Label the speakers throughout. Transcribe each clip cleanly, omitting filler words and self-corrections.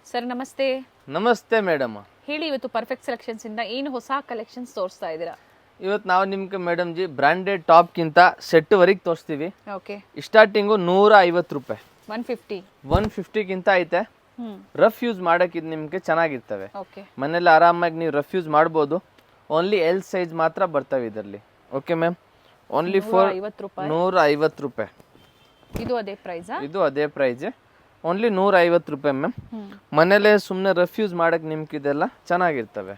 Speaker 1: Sir ನಮಸ್ತೆ.
Speaker 2: ನಮಸ್ತೆ madam.
Speaker 1: ಹೇಳಿ, ಇವತ್ತು ಪರ್ಫೆಕ್ಟ್ ಸೆಲೆಕ್ಷನ್ಸ್ ಇಂದ ಏನು ಹೊಸ ಕಲೆಕ್ಷನ್ಸ್ ತೋರಿಸ್ತಾ ಇದ್ದೀರಾ?
Speaker 2: ಇವತ್ತು ನಾವು ನಿಮ್ಗೆ ಮೇಡಮ್ ಜಿ ಬ್ರಾಂಡೆಡ್ ಟಾಪ್ಗಿಂತ ಸೆಟ್ವರೆಗೆ ತೋರಿಸ್ತೀವಿ.
Speaker 1: ಓಕೆ.
Speaker 2: ಸ್ಟಾರ್ಟಿಂಗು 150 ರೂಪಾಯಿ,
Speaker 1: 150
Speaker 2: 150ಗಿಂತ ಐತೆ. ರಫ್ ಯೂಸ್ ಮಾಡಕ್ಕೆ ಇದು ನಿಮಗೆ ಚೆನ್ನಾಗಿರ್ತವೆ.
Speaker 1: ಓಕೆ.
Speaker 2: ಮನೇಲಿ ಆರಾಮಾಗಿ ನೀವು ರಫ್ ಯೂಸ್ ಮಾಡ್ಬೋದು. ಓನ್ಲಿ ಎಲ್ ಸೈಜ್ ಮಾತ್ರ ಬರ್ತವೆ ಇದರಲ್ಲಿ. ಓಕೆ ಮ್ಯಾಮ್, ಓನ್ಲಿ ಫಾರ್ 150 ರೂಪಾಯಿ.
Speaker 1: ಇದು ಅದೇ ಪ್ರೈಸ್?
Speaker 2: ಇದು ಅದೇ ಪ್ರೈಸ್, ಓನ್ಲಿ 150 ರೂಪಾಯಿ ಮ್ಯಾಮ್. ಮನೇಲೆ ಸುಮ್ಮನೆ ರಫ್ ಯೂಸ್ ಮಾಡಕ್ಕೆ ನಿಮ್ಗೆ ಇದೆಲ್ಲ ಚೆನ್ನಾಗಿರ್ತವೆ.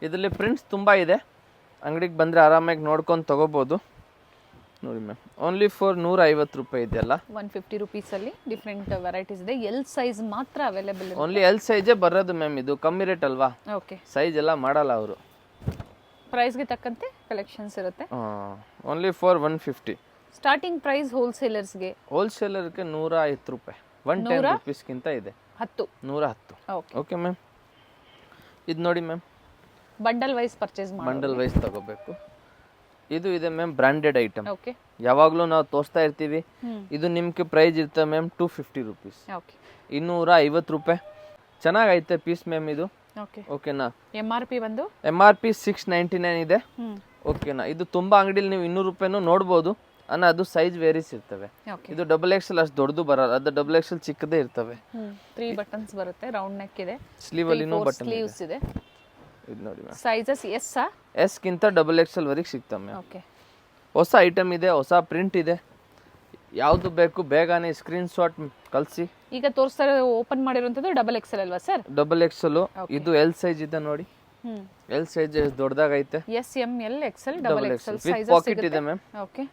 Speaker 2: ಇದರಲ್ಲಿ ಪ್ರಿಂಟ್ಸ್ ತುಂಬ ಇದೆ, ಅಂಗಡಿಗೆ ಬಂದರೆ ಆರಾಮಾಗಿ ನೋಡ್ಕೊಂಡು ತೊಗೋಬೋದು. ನೋಡಿ ಮ್ಯಾಮ್, ಓನ್ಲಿ ಫಾರ್ 150 ರೂಪಾಯಿ ಇದೆಲ್ಲ.
Speaker 1: 150 ರುಪೀಸಲ್ಲಿ ಡಿಫ್ರೆಂಟ್ ವೆರೈಟೀಸ್ ಇದೆ. ಎಲ್ ಸೈಜ್ ಮಾತ್ರ ಅವೈಲೇಬಲ್ ಇದೆ.
Speaker 2: ಓನ್ಲಿ ಎಲ್ ಸೈಜೇ ಬರೋದು ಮ್ಯಾಮ್. ಇದು ಕಮ್ಮಿ ರೇಟ್ ಅಲ್ವಾ,
Speaker 1: ಓಕೆ.
Speaker 2: ಸೈಜ್ ಎಲ್ಲ ಮಾಡಲ್ಲ ಅವರು.
Speaker 1: ಪ್ರೈಸ್ಗೆ ತಕ್ಕಂತೆ ಕಲೆಕ್ಷನ್ಸ್ ಇರುತ್ತೆ.
Speaker 2: Only for 150.
Speaker 1: ಸ್ಟಾರ್ಟಿಂಗ್ ಪ್ರೈಸ್ ಹೋಲ್ಸೇಲರ್ಸ್ಗೆ?
Speaker 2: ಹೋಲ್ಸೇಲರ್ಗೆ 110 ರೂಪಾಯಿ, 110 ರುಪೀಸ್ಗಿಂತ ಇದೆ. 110. Okay ma'am. ಇದು ನೋಡಿ ಮ್ಯಾಮ್,
Speaker 1: ಬಂಡಲ್ ವೈಸ್ ಪರ್ಚೇಸ್ ಮಾಡಿ,
Speaker 2: ಬಂಡಲ್ ವೈಸ್ ತಗೋಬೇಕು. ಇದು ಇದೆ ಮ್ಯಾಮ್ ಬ್ರಾಂಡೆಡ್ ಐಟಮ್.
Speaker 1: ಓಕೆ.
Speaker 2: ಯಾವಾಗಲೂ ನಾವು ತೋರಿಸ್ತಾ ಇರ್ತೀವಿ. ಇದು ನಿಮ್ಗೆ ಪ್ರೈಸ್ ಇರ್ತದೆ ಮ್ಯಾಮ್ 250 ರುಪೀಸ್,
Speaker 1: ಓಕೆ.
Speaker 2: 250 ರೂಪಾಯಿ. ಚೆನ್ನಾಗೈತೆ ಪೀಸ್ ಮ್ಯಾಮ್ ಇದು.
Speaker 1: ಓಕೆ.
Speaker 2: ಓಕೆನಾ.
Speaker 1: MRP ಬಂದು
Speaker 2: MRP 699 ಇದೆ. ಓಕೆನಾ. ಇದು ತುಂಬಾ ಅಂಗಡಿಲಿ ನೀವು 200 ರೂಪಾಯಿನೂ ನೋಡ್ಬೋದು, ಅನ್ನ ಅದು ಸೈಜ್ ವೇರೀಸ್ ಇರ್ತವೆ. ಇದು XXL ಅಷ್ಟು ದೊಡ್ಡದು ಬರಲ್ಲ, ಅದು XXL ಚಿಕ್ಕದೇ ಇರ್ತವೆ.
Speaker 1: 3 ಬಟನ್ಸ್ ಬರುತ್ತೆ, ರೌಂಡ್ ನೆಕ್ ಇದೆ,
Speaker 2: ಸ್ಲೀವ್ ಅಲ್ಲಿನೂ ಬಟನ್
Speaker 1: ಸ್ಲೀವ್ಸ್ ಇದೆ.
Speaker 2: ಇದು ನೋಡಿ ಮ್ಯಾಮ್,
Speaker 1: ಸೈಜಸ್
Speaker 2: S ಗಿಂತ XXL ವರೆಗೆ ಸಿಗ್ತವೆ ಮ್ಯಾಮ್.
Speaker 1: ಓಕೆ.
Speaker 2: ಹೊಸ ಐಟಮ್ ಇದೆ, ಹೊಸ ಪ್ರಿಂಟ್ ಇದೆ. ಯಾವುದು ಬೇಕು ಬೇಗನೆ ಸ್ಕ್ರೀನ್ ಶಾಟ್ ಕಳಿಸಿ.
Speaker 1: ಈಗ ತೋರಿಸ್ತಾ ಓಪನ್ ಮಾಡಿರುವಂತದ್ದು XXL ಅಲ್ವಾ ಸರ್?
Speaker 2: XXL. ಇದು ಎಲ್ ಸೈಜ್ ಇದೆ ನೋಡಿ, ಎಲ್ ಸೈಜ್ ದೊಡ್ಡದಾಗೈತೆ.
Speaker 1: S, M, L, XL, XXL
Speaker 2: with pocket ಇದೆ ಮ್ಯಾಮ್.
Speaker 1: ಓಕೆ.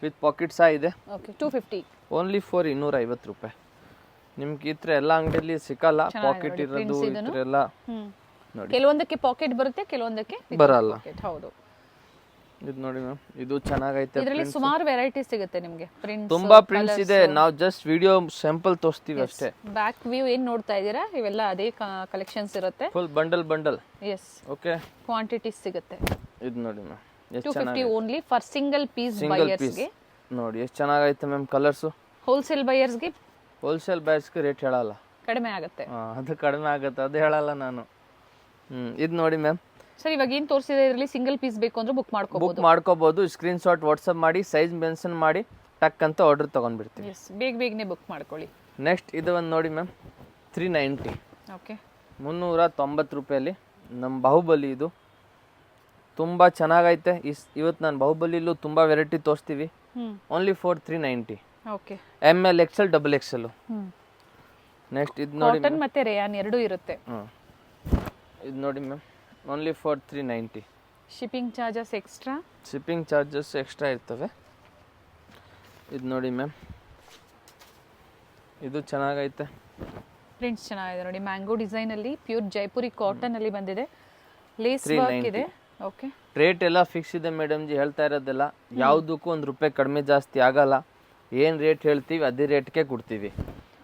Speaker 2: ವಿತ್ ಪಾಕೆಟ್ ಸಹ ಇದೆ.
Speaker 1: ಓಕೆ. 250.
Speaker 2: ಓನ್ಲಿ ಫಾರ್ 250 ರೂಪಾಯಿ. ನಿಮ್ಗೆ ಈ ಥರ ಎಲ್ಲ ಅಂಗಡಿಯಲ್ಲಿ ಸಿಕ್ಕಲ್ಲ, ಪಾಕೆಟ್ ಇರೋದು ಈ ಥರ ಎಲ್ಲ. ನೋಡಿ,
Speaker 1: ಕೆಲವೊಂದಕ್ಕೆ ಪಾಕೆಟ್ ಬರುತ್ತೆ, ಕೆಲವೊಂದಕ್ಕೆ
Speaker 2: ಬರಲ್ಲ.
Speaker 1: ಹೌದು.
Speaker 2: ಇದು ನೋಡಿ ಮ್ಯಾಮ್, ಇದು ಚೆನ್ನಾಗೈತೆ.
Speaker 1: ಇದರಲ್ಲಿ ಸುಮಾರು ವೆರೈಟೀಸ್ ಸಿಗುತ್ತೆ ನಿಮಗೆ. ಪ್ರಿಂಟ್ಸ್
Speaker 2: ತುಂಬಾ ಪ್ರಿಂಟ್ಸ್ ಇದೆ, ನಾವು ಜಸ್ಟ್ ವಿಡಿಯೋ ಸ್ಯಾಂಪಲ್ ತೋರಿಸ್ತೀವಿ ಅಷ್ಟೇ.
Speaker 1: ಬ್ಯಾಕ್ ವ್ಯೂ ಏನ್ ನೋಡ್ತಾ ಇದ್ದೀರಾ, ಇವೆಲ್ಲ ಅದೇ ಕಲೆಕ್ಷನ್ಸ್ ಇರುತ್ತೆ.
Speaker 2: Full bundle.
Speaker 1: Yes.
Speaker 2: Okay.
Speaker 1: Quantities ಸಿಗುತ್ತೆ.
Speaker 2: ಇದು ನೋಡಿ ma'am,
Speaker 1: 250 only for single piece buyers ಗೆ.
Speaker 2: ನೋಡಿ ಎಷ್ಟು ಚೆನ್ನಾಗೈತೆ ಮ್ಯಾಮ್ ಕಲರ್ಸ್.
Speaker 1: ಹೋಲ್ಸೇಲ್ ಬೈಯರ್ಸ್ ಗೆ
Speaker 2: ರೇಟ್ ಹೇಳಲ್ಲ,
Speaker 1: ಕಡಿಮೆ ಆಗುತ್ತೆ.
Speaker 2: ಅದು ಕಡಿಮೆ ಆಗುತ್ತೆ, ಅದು ಹೇಳಲ್ಲ ನಾನು. ಇದು ನೋಡಿ ಮ್ಯಾಮ್.
Speaker 1: ಸರ್, ಇವಾಗ ಏನು ತೋರಿಸಿದೆ ಇದರಲ್ಲಿ ಸಿಂಗಲ್ ಪೀಸ್ ಬೇಕು ಅಂದ್ರೆ ಬುಕ್
Speaker 2: ಮಾಡ್ಕೋಬಹುದು. ಸ್ಕ್ರೀನ್ ಶಾಟ್ ವಾಟ್ಸಪ್ ಮಾಡಿ, ಸೈಜ್ ಮೆನ್ಷನ್ ಮಾಡಿ, ಟಕ್ ಅಂತ ಆರ್ಡರ್ ತಗೊಂಡ್ಬಿಡ್ತೀವಿ.
Speaker 1: ಬೇಗನೆ ಬುಕ್ ಮಾಡ್ಕೊಳ್ಳಿ.
Speaker 2: ನೆಕ್ಸ್ಟ್ ಇದು ಒಂದು ನೋಡಿ ಮ್ಯಾಮ್, 390.
Speaker 1: ಓಕೆ.
Speaker 2: 390 ರೂಪಾಯಲ್ಲಿ ನಮ್ಮ ಬಾಹುಬಲಿ. ಇದು ತುಂಬ ಚೆನ್ನಾಗೈತೆ. ಇವತ್ತು ನಾನು ಬಾಹುಬಲಿಲೂ ತುಂಬ ವೆರೈಟಿ ತೋರಿಸ್ತೀವಿ. Only for 390.
Speaker 1: Okay.
Speaker 2: ML, XL, XXL. Next ಇದು ನೋಡಿ,
Speaker 1: ಕಾಟನ್ ಮತ್ತೆ ರೇಯಾನ್ ಎರಡೂ ಇರುತ್ತೆ.
Speaker 2: ಇದು ನೋಡಿ ma'am, only for 390.
Speaker 1: Shipping charges extra ಇರ್ತವೆ. ಇದು ನೋಡಿ ಮ್ಯಾಮ್, ಇದು ಚೆನ್ನಾಗೈತೆ. ಪ್ರಿಂಟ್ಸ್ ಚೆನ್ನಾಗಿದೆ ನೋಡಿ, ಮ್ಯಾಂಗೋ ಡಿಸೈನ್ ಅಲ್ಲಿ ಪ್ಯೂರ್ ಜೈಪುರಿ ಕಾಟನ್ ಅಲ್ಲಿ ಬಂದಿದೆ, ಲೇಸ್ ವರ್ಕ್ ಇದೆ. ಓಕೆ.
Speaker 2: ರೇಟ್ ಎಲ್ಲ ಫಿಕ್ಸ್ ಇದೆ ಮೇಡಮ್ ಜಿ, ಹೇಳ್ತಾ ಇರೋದೆಲ್ಲ. ಯಾವುದಕ್ಕೂ ₹1 ಕಡಿಮೆ ಜಾಸ್ತಿ ಆಗಲ್ಲ. ಏನು ರೇಟ್ ಹೇಳ್ತೀವಿ ಅದೇ ರೇಟ್ಗೆ ಕೊಡ್ತೀವಿ.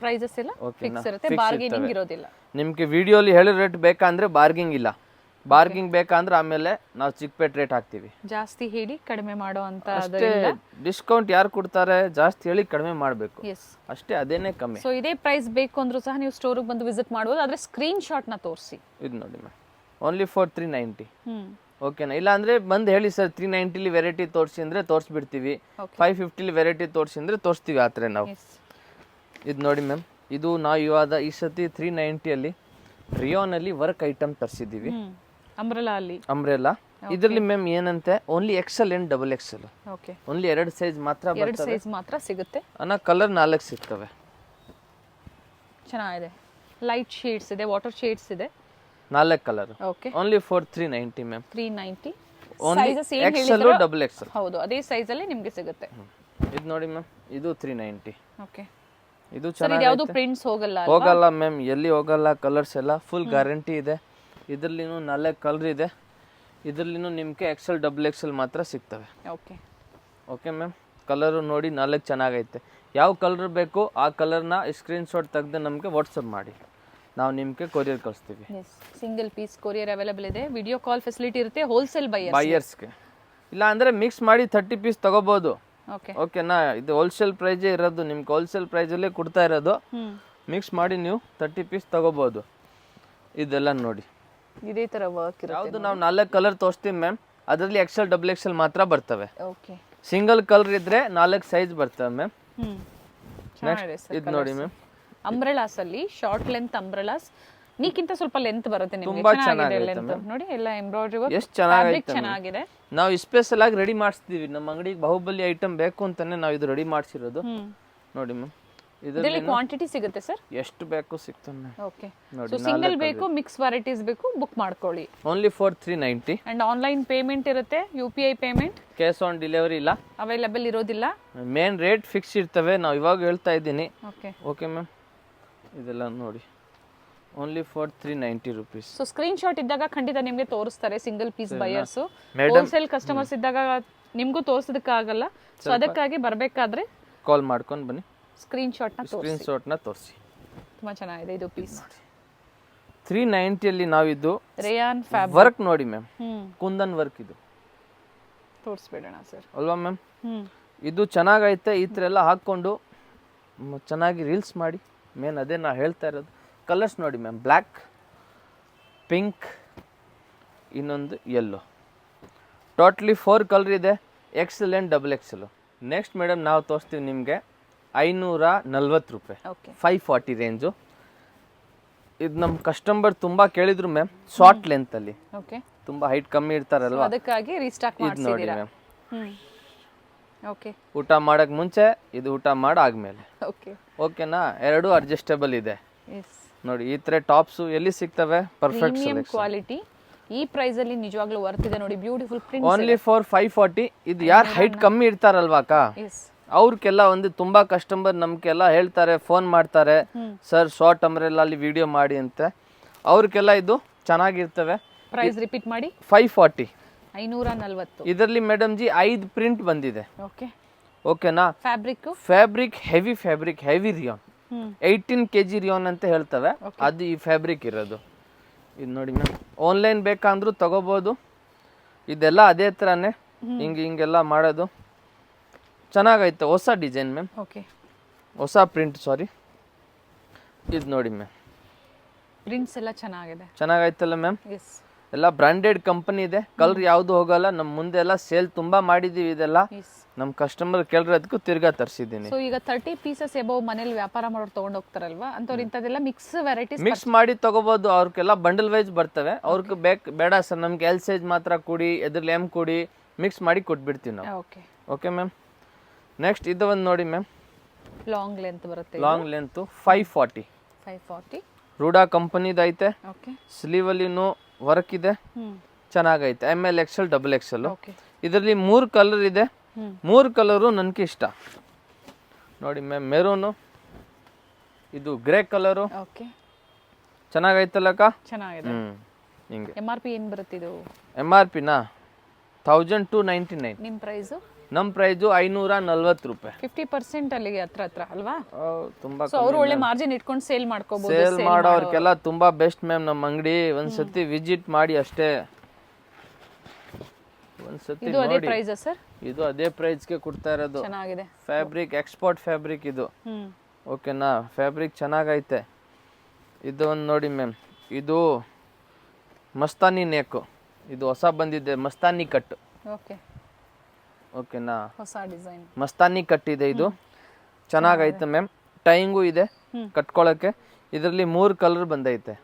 Speaker 1: ಪ್ರೈಸಸ್ ಎಲ್ಲ ಫಿಕ್ಸ್ ಇರುತ್ತೆ, ಬಾರ್ಗೇನಿಂಗ್ ಇರೋದಿಲ್ಲ.
Speaker 2: ನಿಮಗೆ ವಿಡಿಯೋಲಿ ಹೇಳೋ ರೇಟ್ ಬೇಕಂದ್ರೆ ಬಾರ್ಗಿಂಗ್ ಇಲ್ಲ, ಬಾರ್ಗಿಂಗ್ ಬೇಕಂದ್ರೆ ಆಮೇಲೆ ನಾವು ಚಿಕ್ಕಪೇಟ್ ರೇಟ್ ಹಾಕ್ತೀವಿ.
Speaker 1: ಜಾಸ್ತಿ ಹೇಳಿ ಕಡಿಮೆ ಮಾಡೋ ಅಂತ
Speaker 2: ಡಿಸ್ಕೌಂಟ್ ಯಾರು ಕೊಡ್ತಾರೆ, ಜಾಸ್ತಿ ಹೇಳಿ ಕಡಿಮೆ ಮಾಡಬೇಕು ಅಷ್ಟೇ, ಅದೇನೇ ಕಮ್ಮಿ.
Speaker 1: ಸೊ ಇದೇ ಪ್ರೈಸ್ ಬೇಕು ಅಂದ್ರೂ ಸಹ ನೀವು ಸ್ಟೋರಿಗೆ ಬಂದು ವಿಸಿಟ್ ಮಾಡ್ಬೋದು, ಆದ್ರೆ ಸ್ಕ್ರೀನ್ ಶಾಟ್ ನ ತೋರಿಸಿ.
Speaker 2: ಇದು ನೋಡಿ ಮ್ಯಾಮ್, ಓನ್ಲಿ ಫಾರ್ 390. ಓಕೆನಾ. ಇಲ್ಲ ಅಂದ್ರೆ ಬಂದು ಹೇಳಿ ಸರ್ 390 ವೆರೈಟಿ ತೋರಿಸಿ ಅಂದ್ರೆ ತೋರಿಸ್ಬಿಡ್ತೀವಿ. 550 ವೆರೈಟಿ ತೋರಿಸಿ ಅಂದ್ರೆ ತೋರಿಸ್ತೀವಿ. ಆ ಥರ ನಾವು. ಇದು ನೋಡಿ ಮ್ಯಾಮ್, ಇದು ನಾವು ಇವಾಗ ಈ ಸತಿ 390 ರಿಯೋನ್ ಅಲ್ಲಿ ವರ್ಕ್ ಐಟಮ್ ತರಿಸಿದ್ದೀವಿ. ಅಂಬ್ರೆಲಾ. ಇದರಲ್ಲಿ ಮ್ಯಾಮ್ ಏನಂತೆ, only XL and XXL.
Speaker 1: Okay.
Speaker 2: Only 2 size
Speaker 1: ಮಾತ್ರ ಸಿಗುತ್ತೆ.
Speaker 2: ಅನ್ನೋ ಕಲರ್ 4 ಸಿಗ್ತವೆ.
Speaker 1: ಚೆನ್ನಾಗಿದೆ. ಲೈಟ್ ಶೇಡ್ಸ್ ಇದೆ, ವಾಟರ್ ಶೇಡ್ಸ್ ಇದೆ,
Speaker 2: 4 colour.
Speaker 1: Okay.
Speaker 2: Only for 390 ma'am.
Speaker 1: 390.
Speaker 2: Sizes ಏನು XL XXL.
Speaker 1: ಹೌದು, ಅದೇ ಸೈಜ್ ಅಲ್ಲಿ ನಿಮಗೆ ಸಿಗುತ್ತೆ.
Speaker 2: ಇದು ನೋಡಿ ಮ್ಯಾಮ್, ಇದು 390.
Speaker 1: ಓಕೆ.
Speaker 2: ಇದು ಚೆನ್ನಾಗಿದೆ.
Speaker 1: ಯಾವುದು ಪ್ರಿಂಟ್ಸ್ ಹೋಗಲ್ಲ
Speaker 2: ಮ್ಯಾಮ್, ಎಲ್ಲಿ ಹೋಗಲ್ಲ. ಕಲರ್ಸ್ ಎಲ್ಲ ಫುಲ್ ಗ್ಯಾರಂಟಿ ಇದೆ. ಇದರಲ್ಲಿನೂ 4 ಕಲರ್ ಇದೆ. ಇದರಲ್ಲಿನೂ ನಿಮಗೆ XL XXL ಮಾತ್ರ ಸಿಗ್ತವೆ.
Speaker 1: ಓಕೆ.
Speaker 2: ಓಕೆ ಮ್ಯಾಮ್, ಕಲರು ನೋಡಿ 4 ಚೆನ್ನಾಗೈತೆ. ಯಾವ ಕಲರ್ ಬೇಕು ಆ ಕಲರ್ನ ಸ್ಕ್ರೀನ್ ಶಾಟ್ ತೆಗೆದು ನಮಗೆ ವಾಟ್ಸಪ್ ಮಾಡಿ, ನಾವು ನಿಮಗೆ ಕೊರಿಯರ್ ಕಳಿಸ್ತೀವಿ.
Speaker 1: ಸಿಂಗಲ್ ಪೀಸ್ ಕೊರಿಯರ್ ಅವೈಲೇಬಲ್ ಇದೆ. ವಿಡಿಯೋ ಕಾಲ್ ಫೆಸಿಲಿಟಿ ಇರುತ್ತೆ ಹೋಲ್ಸೇಲ್
Speaker 2: ಬೈಯರ್ಸ್ಗೆ. ಇಲ್ಲ ಅಂದರೆ ಮಿಕ್ಸ್ ಮಾಡಿ 30 ಪೀಸ್ ತಗೋಬೋದು.
Speaker 1: ಓಕೆ.
Speaker 2: ಓಕೆನಾ. ಇದು ಹೋಲ್ಸೇಲ್ ಪ್ರೈಸೇ ಇರೋದು, ನಿಮ್ಗೆ ಹೋಲ್ಸೇಲ್ ಪ್ರೈಸಲ್ಲೇ ಕೊಡ್ತಾ ಇರೋದು. ಮಿಕ್ಸ್ ಮಾಡಿ ನೀವು 30 ಪೀಸ್ ತಗೋಬಹುದು. ಇದೆಲ್ಲ ನೋಡಿ
Speaker 1: ಇದೇ ತರ ವರ್ಕ್ ಇರುತ್ತೆ.
Speaker 2: ಯಾವುದು ನಾವು 4 ಕಲರ್ ತೋರಿಸ್ತೀವಿ ಮ್ಯಾಮ್, ಅದರಲ್ಲಿ XL XXL ಮಾತ್ರ ಬರ್ತವೆ.
Speaker 1: ಓಕೆ,
Speaker 2: ಸಿಂಗಲ್ ಕಲರ್ ಇದ್ರೆ 4 ಸೈಜ್ ಬರ್ತವೆ ಮ್ಯಾಮ್.
Speaker 1: ಚೆನ್ನಾಗಿದೆ ಸರ್.
Speaker 2: ಇದು ನೋಡಿ ಮ್ಯಾಮ್,
Speaker 1: ಅಂಬ್ರೆಲಾಸ್ ಅಲ್ಲಿ ಶಾರ್ಟ್ ಲೆಂತ್ ಅಂಬ್ರೆಲಾಸ್, ನೀಕ್ಕಿಂತ ಸ್ವಲ್ಪ ಲೆಂತ್ ಬರುತ್ತೆ ನಿಮಗೆ.
Speaker 2: ತುಂಬಾ
Speaker 1: ಚೆನ್ನಾಗಿದೆ ಲೆಂತ್ ನೋಡಿ, ಎಲ್ಲ ಎಂಬ್ರಾಯ್ಡರಿ ವರ್ಕ್,
Speaker 2: ಎಷ್ಟು ಚೆನ್ನಾಗೈತೆ.
Speaker 1: ಚೆನ್ನಾಗಿದೆ.
Speaker 2: ನಾವು ಸ್ಪೆಷಲ್ ಆಗಿ ರೆಡಿ ಮಾಡಿಸ್ತೀವಿ, ನಮ್ಮ ಅಂಗಡಿಗೆ ಬಾಹುಬಲಿ ಐಟಮ್ ಬೇಕು ಅಂತಾನೆ ನಾವು ಇದು ರೆಡಿ ಮಾಡಿಸಿರೋದು. ನೋಡಿ ಮ್ಯಾಮ್,
Speaker 1: ಇದರಲ್ಲಿ ಕ್ವಾಂಟಿಟಿ ಸಿಗುತ್ತೆ ಸರ್,
Speaker 2: ಎಷ್ಟು ಬೇಕು ಸಿಗ್ತದೆ ಮ್ಯಾಮ್.
Speaker 1: ಓಕೆ, ಸೊ ಸಿಂಗಲ್ ಬೇಕು, ಮಿಕ್ಸ್ ವೆರೈಟೀಸ್ ಬೇಕು, ಬುಕ್ ಮಾಡ್ಕೊಳ್ಳಿ.
Speaker 2: Only for 390.
Speaker 1: And online payment ಇರುತ್ತೆ, UPI payment,
Speaker 2: cash on delivery ಇಲ್ಲ,
Speaker 1: ಅವೈಲೇಬಲ್ ಇರೋದಿಲ್ಲ.
Speaker 2: ಮೇನ್ ರೇಟ್ ಫಿಕ್ಸ್ ಇರ್ತವೆ, ನಾವು ಇವಾಗ ಹೇಳ್ತಾ ಇದ್ದೀನಿ.
Speaker 1: ಓಕೆ
Speaker 2: ಓಕೆ ಮ್ಯಾಮ್, ಇದೆಲ್ಲ ನೋಡಿ only for 390 rupees.
Speaker 1: So screenshot ಇದ್ದಾಗ ಖಂಡಿತ ನಿಮಗೆ ತೋರಿಸ್ತಾರೆ single piece buyers. Wholesale customers ಇದ್ದಾಗ ನಿಮಗೂ ತೋರಿಸೋದಕ್ಕಾಗಲ್ಲ, ಸೊ ಅದಕ್ಕಾಗಿ ಬರಬೇಕಾದ್ರೆ
Speaker 2: ಕಾಲ್ ಮಾಡ್ಕೊಂಡು ಬನ್ನಿ,
Speaker 1: ಸ್ಕ್ರೀನ್ ಶಾಟ್ನ
Speaker 2: ತೋರಿಸಿ.
Speaker 1: ತುಂಬಾ ಚೆನ್ನಾಗಿದೆ ಇದು ಪೀಸ್.
Speaker 2: 390 ಅಲ್ಲಿ ನಾವಿದ್ದು
Speaker 1: ರೇಯಾನ್ ಫ್ಯಾಬ್ರಿಕ್
Speaker 2: ವರ್ಕ್ ನೋಡಿ ಮ್ಯಾಮ್, ಕುಂದನ್ ವರ್ಕ್ ಇದು
Speaker 1: ತೋರಿಸ್ಬಿಡೋಣ ಸರ್
Speaker 2: ಅಲ್ವಾ ಮ್ಯಾಮ್. ಇದು ಚೆನ್ನಾಗೈತೆ, ಈ ಥರ ಎಲ್ಲ ಹಾಕ್ಕೊಂಡು ಚೆನ್ನಾಗಿ ರೀಲ್ಸ್ ಮಾಡಿ. ಮೇನ್ ಅದೇ ನಾ ಹೇಳ್ತಾ ಇರೋದು. ಕಲರ್ಸ್ ನೋಡಿ ಮ್ಯಾಮ್, ಬ್ಲ್ಯಾಕ್, ಪಿಂಕ್, ಇನ್ನೊಂದು ಯೆಲ್ಲೋ, ಟೋಟ್ಲಿ 4 ಕಲರ್ ಇದೆ, XL and XXL. Next madam ನಾವು ತೋರಿಸ್ತೀವಿ ನಿಮಗೆ 540 ರೂಪಾಯಿ, 540 ರೇಂಜು. ಇದು ನಮ್ಮ ಕಸ್ಟಮರ್ ತುಂಬ ಕೇಳಿದ್ರು ಮ್ಯಾಮ್, ಶಾರ್ಟ್ ಲೆಂತಲ್ಲಿ, ತುಂಬ ಹೈಟ್ ಕಮ್ಮಿ ಇರ್ತಾರಲ್ವ,
Speaker 1: ಅದಕ್ಕಾಗಿ ರೀಸ್ಟಾಕ್
Speaker 2: ಇದು ನೋಡಿ ಮ್ಯಾಮ್.
Speaker 1: ಓಕೆ,
Speaker 2: ಊಟ ಮಾಡೋಕ್ಕೆ ಮುಂಚೆ, ಇದು ಊಟ ಮಾಡಾದ್ಮೇಲೆ. ಓಕೆನಾ, ಎರಡು ಅಡ್ಜಸ್ಟಬಲ್ ಇದೆ ನೋಡಿ. ಈ ತರ ಟಾಪ್ಸ್ ಎಲ್ಲಿ ಸಿಗ್ತವೆ? Perfect selection,
Speaker 1: quality. ಈ ಪ್ರೈಸ್ ಅಲ್ಲಿ ನಿಜವಾಗ್ಲೂ ವರ್ತ್ ಇದೆ ನೋಡಿ. Beautiful prints,
Speaker 2: only for 540. ಇದು ಯಾರು ಹೈಟ್ ಕಮ್ಮಿ ಇರ್ತಾರಲ್ವಾ ಅಕ್ಕ, ಅವ್ರಿಗೆಲ್ಲ ಒಂದು ತುಂಬಾ ಕಸ್ಟಮರ್ ನಮ್ಗೆಲ್ಲ ಹೇಳ್ತಾರೆ, ಫೋನ್ ಮಾಡ್ತಾರೆ, ಸರ್ ಶಾರ್ಟ್ ಅಂಬ್ರೆಲಾ ಅಲ್ಲಿ ವಿಡಿಯೋ ಮಾಡಿ ಅಂತ. ಅವ್ರಿಗೆಲ್ಲ ಇದು ಚೆನ್ನಾಗಿರ್ತವೆ.
Speaker 1: ಪ್ರೈಸ್ ರಿಪೀಟ್ ಮಾಡಿ,
Speaker 2: 540,
Speaker 1: 540.
Speaker 2: ಇದರಲ್ಲಿ ಮೇಡಮ್ ಜಿ 5 ಪ್ರಿಂಟ್ ಬಂದಿದೆ. ಓಕೆನಾ, fabric heavy rayon, 18 kg rayon ಅಂತ ಹೇಳ್ತವೆ, ಅದು ಈ ಫ್ಯಾಬ್ರಿಕ್ ಇರೋದು. ಇದು ನೋಡಿ ಮ್ಯಾಮ್, ಆನ್ಲೈನ್ ಬೇಕಂದ್ರೂ ತಗೋಬಹುದು. ಇದೆಲ್ಲ ಅದೇ ಥರನೇ ಹಿಂಗೆಲ್ಲ ಮಾಡೋದು. ಚೆನ್ನಾಗೈತೆ, ಹೊಸ ಡಿಸೈನ್ ಮ್ಯಾಮ್, ಹೊಸ ಪ್ರಿಂಟ್, ಸಾರಿ. ಇದು ನೋಡಿ ಮ್ಯಾಮ್,
Speaker 1: ಪ್ರಿಂಟ್ಸ್ ಎಲ್ಲ
Speaker 2: ಚೆನ್ನಾಗೈತಲ್ಲ ಮ್ಯಾಮ್. ಎಲ್ಲ ಬ್ರಾಂಡೆಡ್ ಕಂಪನಿ ಇದೆ, ಕಲರ್ ಯಾವುದು ಹೋಗಲ್ಲ. ನಮ್ಮ ಮುಂದೆ ಎಲ್ಲ ಸೇಲ್ ತುಂಬಾ ಮಾಡಿದೀವಿ. ಇದೆಲ್ಲ ನಮ್ಮ ಕಸ್ಟಮರ್ ಕೇಳಿರೋದಕ್ಕೂ ತಿರ್ಗಾ ತರಿಸಿದ್ದೀನಿ.
Speaker 1: ಸೊ ಈಗ 30 ಪೀಸಸ್ ಎಬವ್ ಮನೇಲಿ ವ್ಯಾಪಾರ ಮಾಡೋರು ತಗೊಂಡು ಹೋಗ್ತಾರಲ್ವಾ, ಅಂತವ್ರು ಇಂಥದೆಲ್ಲ
Speaker 2: ಮಿಕ್ಸ್ ಮಾಡಿ ತಗೋಬಹುದು. ಅವ್ರಿಗೆಲ್ಲ ಬಂಡಲ್ ವೈಸ್ ಬರ್ತವೆ. ಅವ್ರಿಗೆ ಬೇಡ ಸರ್ ನಮ್ಗೆ L ಸೈಜ್ ಮಾತ್ರ ಕೊಡಿ, ಎದ್ರಲ್ಲಿ M ಕೊಡಿ, ಮಿಕ್ಸ್ ಮಾಡಿ ಕೊಟ್ಬಿಡ್ತೀವಿ ನಾವು. Okay ma'am. ನೆಕ್ಸ್ಟ್ ಇದು ಒಂದು ನೋಡಿ ಮ್ಯಾಮ್,
Speaker 1: ಲಾಂಗ್ ಲೆಂತ್ ಬರುತ್ತೆ.
Speaker 2: ಲಾಂಗ್ ಲೆಂತ್ 540 ರೂಡಾ ಕಂಪನಿದು ಐತೆ. ಸ್ಲೀವ್ ಅಲ್ಲಿನೂ ವರ್ಕ್ ಇದೆ, ಚೆನ್ನಾಗೈತೆ. ML XL XXL. ಇದರಲ್ಲಿ 3 ಕಲರ್ ಇದೆ, 3 ಕಲರು ನನಗೆ ಇಷ್ಟ ನೋಡಿ ಮ್ಯಾಮ್. ಮೆರೂನು, ಇದು ಗ್ರೇ ಕಲರು, ಚೆನ್ನಾಗೈತಲ್ಲಕ್ಕ.
Speaker 1: ಚೆನ್ನಾಗಿದೆ.
Speaker 2: ಹಿಂಗೆ
Speaker 1: MRP ಏನು ಬರುತ್ತೆ ಇದು?
Speaker 2: MRP ನಾ 1299.
Speaker 1: ನಿಮ್ಮ ಪ್ರೈಸ್?
Speaker 2: ನಮ್ಮ ಪ್ರೈಸು 540 ರೂಪಾಯಿ.
Speaker 1: 50% ಅಲ್ಲಿಗೆ ಹತ್ರ ಅಲ್ವಾ?
Speaker 2: ತುಂಬಾ.
Speaker 1: ಸೊ ಅವರು ಒಳ್ಳೆ ಮಾರ್ಜಿನ್ ಇಟ್ಕೊಂಡು ಸೇಲ್ ಮಾಡ್ಕೋಬಹುದು.
Speaker 2: ಸೇಲ್ ಮಾಡೋರ್ಗೆಲ್ಲ ತುಂಬಾ ಬೆಸ್ಟ್ ಮ್ಯಾಮ್ ನಮ್ಮ ಅಂಗಡಿ. ಒಂದ್ಸತಿ ವಿಸಿಟ್ ಮಾಡಿ ಅಷ್ಟೇ. ಒಂದ್ಸತಿ
Speaker 1: ಇದು ಅದೇ ಪ್ರೈಸ್ ಸರ್?
Speaker 2: ಇದು ಅದೇ ಪ್ರೈಸ್ ಗೆ ಕೊಡ್ತಾ ಇರೋದು.
Speaker 1: ಚೆನ್ನಾಗಿದೆ.
Speaker 2: ಫ್ಯಾಬ್ರಿಕ್ ಎಕ್ಸ್ಪೋರ್ಟ್ ಫ್ಯಾಬ್ರಿಕ್ ಇದು. ಓಕೆನಾ, ಫ್ಯಾಬ್ರಿಕ್ ಚೆನ್ನಾಗೈತೆ. ಇದು ಒಂದು ನೋಡಿ ಮ್ಯಾಮ್, ಇದು ಮಸ್ತಾನಿ ನೆಕ್. ಇದು ಹೊಸ ಬಂದಿದೆ, ಮಸ್ತಾನಿ ಕಟ್. ಓಕೆನಾ,
Speaker 1: ಹೊಸ ಡಿಸೈನ್
Speaker 2: ಮಸ್ತಾನಿ ಕಟ್ ಇದೆ. ಇದು ಚೆನ್ನಾಗೈತೆ ಮ್ಯಾಮ್. ಟೈಂಗು ಇದೆ ಕಟ್ಕೊಳ್ಳೋಕ್ಕೆ. ಇದರಲ್ಲಿ 3 ಕಲರ್ ಬಂದೈತೆ.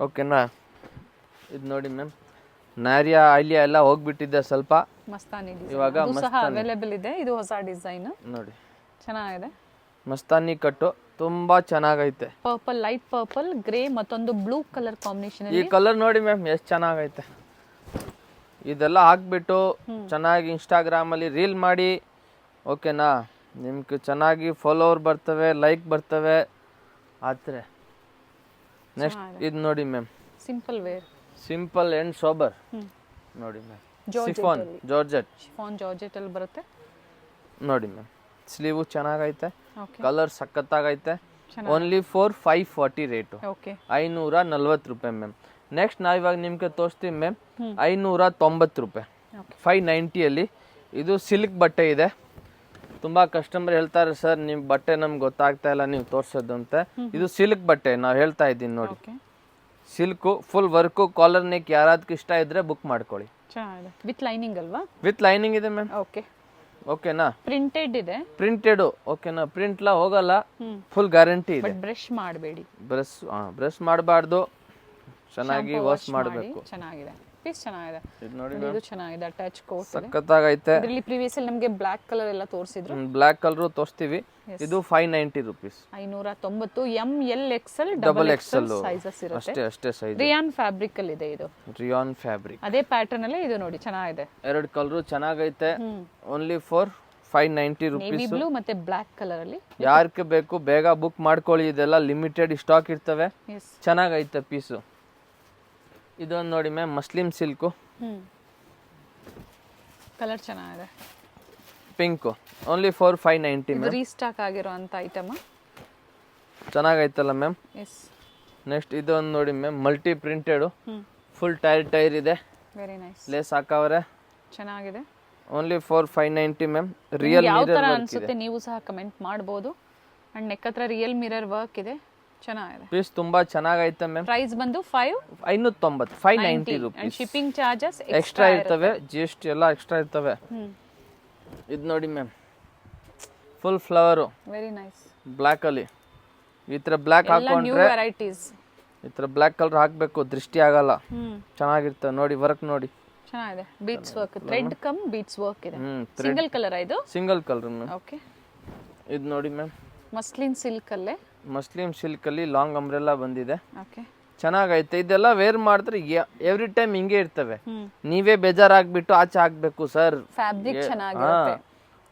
Speaker 2: ಓಕೆನಾ, ಇದು ನೋಡಿ ಮ್ಯಾಮ್, ನಾರಿಯಾ ಆಲಿಯಾ ಎಲ್ಲ ಹೋಗ್ಬಿಟ್ಟಿದೆ ಸ್ವಲ್ಪ.
Speaker 1: ಮಸ್ತಾನಿ
Speaker 2: ಇವಾಗ
Speaker 1: ಅವೈಲೇಬಲ್ ಇದೆ. ಇದು ಹೊಸ ಡಿಸೈನ್
Speaker 2: ನೋಡಿ,
Speaker 1: ಚೆನ್ನಾಗಿದೆ.
Speaker 2: ಮಸ್ತಾನಿ ಕಟ್ಟು ತುಂಬಾ ಚೆನ್ನಾಗೈತೆ.
Speaker 1: ಪರ್ಪಲ್, ಲೈಟ್ ಪರ್ಪಲ್, ಗ್ರೇ ಮತ್ತೊಂದು ಬ್ಲೂ ಕಲರ್ ಕಾಂಬಿನೇಷನ್.
Speaker 2: ಈ ಕಲರ್ ನೋಡಿ ಮ್ಯಾಮ್ ಎಷ್ಟು ಚೆನ್ನಾಗೈತೆ. ಇದೆಲ್ಲ ಹಾಕ್ಬಿಟ್ಟು ಚೆನ್ನಾಗಿ ಇನ್ಸ್ಟಾಗ್ರಾಮ್ ಅಲ್ಲಿ ರೀಲ್ ಮಾಡಿ. ಓಕೆನಾ, ನಿಮ್ಗೆ ಚೆನ್ನಾಗಿ ಫಾಲೋವರ್ ಬರ್ತವೆ, ಲೈಕ್ ಬರ್ತವೆ ಆತರ. ನೆಕ್ಸ್ಟ್ ಇದು ನೋಡಿ ma'am,
Speaker 1: simple wear,
Speaker 2: simple and sober ನೋಡಿ ಮ್ಯಾಮ್. ಶಿಫಾನ್ ಜಾರ್ಜೆಟ್
Speaker 1: ಅಲ್ಲಿ ಬರುತ್ತೆ
Speaker 2: ನೋಡಿ ಮ್ಯಾಮ್. ಸ್ಲೀವ್ ಚೆನ್ನಾಗೈತೆ, ಕಲರ್ ಸಖತ್ತಾಗೈತೆ. ಓನ್ಲಿ ಫಾರ್ 540 ರೇಟು, 540 ರೂಪಾಯಿ ಮ್ಯಾಮ್. ನೆಕ್ಸ್ಟ್ ನಾವು ಇವಾಗ ನಿಮ್ಗೆ ತೋರಿಸ್ತೀವಿ ಮ್ಯಾಮ್, 590 ರೂಪಾಯಿ, 590 ಅಲ್ಲಿ. ಇದು ಸಿಲ್ಕ್ ಬಟ್ಟೆ ಇದೆ, ತುಂಬಾ ಕಸ್ಟಮರ್ ಹೇಳ್ತಾರೆ ಸರ್ ನಿಮ್ ಬಟ್ಟೆ ನಮ್ಗೆ ಗೊತ್ತಾಗ್ತಾ ಇಲ್ಲ ನೀವು ತೋರ್ಸೋದು ಅಂತ. ಇದು ಸಿಲ್ಕ್ ಬಟ್ಟೆ ನಾವು ಹೇಳ್ತಾ ಇದ್ದೀನಿ ನೋಡಿ.
Speaker 1: Okay,
Speaker 2: silk full work collar neck ಯಾರಾದಕ್ಕೆ ಇಷ್ಟ ಇದ್ರೆ ಬುಕ್ ಮಾಡ್ಕೊಳ್ಳಿ.
Speaker 1: ಚೆನ್ನಾಗಿದೆ. ವಿತ್ ಲೈನಿಂಗ್ ಅಲ್ವಾ?
Speaker 2: ವಿತ್ ಲೈನಿಂಗ್ ಇದೆ ಮ್ಯಾಮ್.
Speaker 1: ಓಕೆ,
Speaker 2: ಓಕೆನಾ?
Speaker 1: ಪ್ರಿಂಟೆಡ್ ಇದೆ.
Speaker 2: ಪ್ರಿಂಟೆಡ್ ಓಕೆನಾ? ಪ್ರಿಂಟ್ಲ ಹೋಗಲ್ಲ, ಫುಲ್ ಗ್ಯಾರಂಟಿ ಇದೆ.
Speaker 1: ಬಟ್ ಬ್ರಷ್ ಮಾಡಬೇಡಿ.
Speaker 2: ಬ್ರಷ್ ಮಾಡಬಾರ್ದು, ಚೆನ್ನಾಗಿ ವಾಶ್ ಮಾಡಬೇಕು.
Speaker 1: ಚೆನ್ನಾಗಿದೆ ಪೀಸ್, ಚೆನ್ನಾಗಿದೆ.
Speaker 2: ಇದು ನೋಡಿ,
Speaker 1: ಇದು ಚೆನ್ನಾಗಿದೆ. ಅಟ್ಯಾಚ್ ಕೋಟ್ ಇದೆ.
Speaker 2: ಸಖತ್ತಾಗೈತೆ.
Speaker 1: ಇದರಲ್ಲಿ ಪ್ರೀವಿಯಸ್ ಅಲ್ಲಿ ನಮಗೆ ಬ್ಲಾಕ್ ಕಲರ್ ಎಲ್ಲ ತೋರಿಸಿದ್ರು.
Speaker 2: ಬ್ಲಾಕ್ ಕಲರ್ ತೋರಿಸ್ತೀವಿ. ಇದು 590 rupees.
Speaker 1: 590. M L XL
Speaker 2: double
Speaker 1: double
Speaker 2: XL
Speaker 1: XL sizes ಇರುತ್ತೆ.
Speaker 2: ಅಷ್ಟೇ ಸೈಜ್.
Speaker 1: ರಿಯಾನ್ ಫ್ಯಾಬ್ರಿಕ್ ಅಲ್ಲಿ ಇದೆ ಇದು.
Speaker 2: ರಿಯಾನ್ ಫ್ಯಾಬ್ರಿಕ್
Speaker 1: ಅದೇ ಪ್ಯಾಟರ್ನ್ ಅಲ್ಲೇ ಇದು ನೋಡಿ, ಚೆನ್ನಾಗಿದೆ.
Speaker 2: ಎರಡು ಕಲರ್ ಚೆನ್ನಾಗೈತೆ. Only for 590
Speaker 1: navy
Speaker 2: rupees.
Speaker 1: Blue ಮತ್ತೆ ಬ್ಲಾಕ್ ಕಲರ್ ಅಲ್ಲಿ.
Speaker 2: ಯಾರಿಗೆ ಬೇಕು ಬೇಗ ಬುಕ್ ಮಾಡ್ಕೊಳ್ಳಿ. ಇದೆಲ್ಲ ಲಿಮಿಟೆಡ್ ಸ್ಟಾಕ್ ಇರ್ತವೆ. ಚೆನ್ನಾಗೈತೆ ಪೀಸು. ಇದೊಂದು ನೋಡಿ ಮ್ಯಾಮ್, ಮಸ್ಲಿಂ ಸಿಲ್ಕು.
Speaker 1: ಕಲರ್ ಚೆನ್ನಾಗಿದೆ.
Speaker 2: ಪಿಂಕು. ಓನ್ಲಿ ಫಾರ್ 590
Speaker 1: ಇದು
Speaker 2: ಮ್ಯಾಮ್.
Speaker 1: ರೀಸ್ಟಾಕ್ ಆಗಿರೋ ಅಂತ ಐಟಮ್.
Speaker 2: ಚೆನ್ನಾಗೈತಲ್ಲ ಮ್ಯಾಮ್.
Speaker 1: ಎಸ್.
Speaker 2: ನೆಕ್ಸ್ಟ್ ಇದೊಂದು ನೋಡಿ ma'am, multi printed. Full tier ಇದೆ.
Speaker 1: Very nice.
Speaker 2: ಲೇಸ್ ಹಾಕವ್ರೆ.
Speaker 1: ಚೆನ್ನಾಗಿದೆ.
Speaker 2: Only for 590 ma'am. ರಿಯಲ್
Speaker 1: ಯಾವ ತರ
Speaker 2: ಮಿರರ್
Speaker 1: ಅನ್ಸುತ್ತೆ ನೀವು ಸಹ ಕಮೆಂಟ್ ಮಾಡಬಹುದು. ಅಂಡ್ ನೆಕ್ ಹತ್ರ ರಿಯಲ್ ಮಿರರ್ ವರ್ಕ್ ಇದೆ. ಚೆನ್ನಾಗಿದೆ.
Speaker 2: ಪೀಸ್ ತುಂಬಾ ಚೆನ್ನಾಗೈತೆ ಮ್ಯಾಮ್.
Speaker 1: ಪ್ರೈಸ್ ಬಂದು
Speaker 2: 590 590
Speaker 1: and
Speaker 2: rupees.
Speaker 1: Shipping charges
Speaker 2: extra ಇರ್ತವೆ, GST ಎಲ್ಲ ಎಕ್ಸ್ಟ್ರಾ ಇರ್ತವೆ. ಇದು ನೋಡಿ ma'am, full flower.
Speaker 1: Very nice.
Speaker 2: Black ಅಲ್ಲಿ ಈ ತರ ಬ್ಲ್ಯಾಕ್
Speaker 1: ಎಲ್ಲ ನ್ಯೂ
Speaker 2: ಹಾಕೊಂಡ್ರೆ
Speaker 1: ವೆರೈಟೀಸ್.
Speaker 2: ಈ ತರ ಬ್ಲ್ಯಾಕ್ ಕಲರ್ ಹಾಕ್ಬೇಕು, ದೃಷ್ಟಿ ಆಗಲ್ಲ. ಚೆನ್ನಾಗಿರ್ತವೆ ನೋಡಿ. ವರ್ಕ್ ನೋಡಿ,
Speaker 1: ಚೆನ್ನಾಗಿದೆ. Beads work, thread cum beads work ಇದೆ. ಸಿಂಗಲ್ ಕಲರ್ ಇದು.
Speaker 2: Single colour ma'am.
Speaker 1: ಓಕೆ.
Speaker 2: ಇದು ನೋಡಿ ಮ್ಯಾಮ್,
Speaker 1: ಮಸ್ಲಿನ್ ಸಿಲ್ಕ್ ಅಲ್ಲೇ.
Speaker 2: ಮಸ್ಲಿಂ ಸಿಲ್ಕ್ ಅಲ್ಲಿ ಲಾಂಗ್ ಅಂಬ್ರೆಲ್ಲಾ ಬಂದಿದೆ.
Speaker 1: ಓಕೆ.
Speaker 2: ಚೆನ್ನಾಗೈತೆ. ಇದೆಲ್ಲ ವೇರ್ ಮಾಡಿದ್ರೆ ಎವ್ರಿ ಟೈಮ್ ಹಿಂಗೆ ಇರ್ತವೆ. ನೀವೇ ಬೇಜಾರಾಗ್ಬಿಟ್ಟು ಆಚೆ ಹಾಕ್ಬೇಕು ಸರ್.
Speaker 1: ಫ್ಯಾಬ್ರಿಕ್ ಚೆನ್ನಾಗಿರುತ್ತೆ.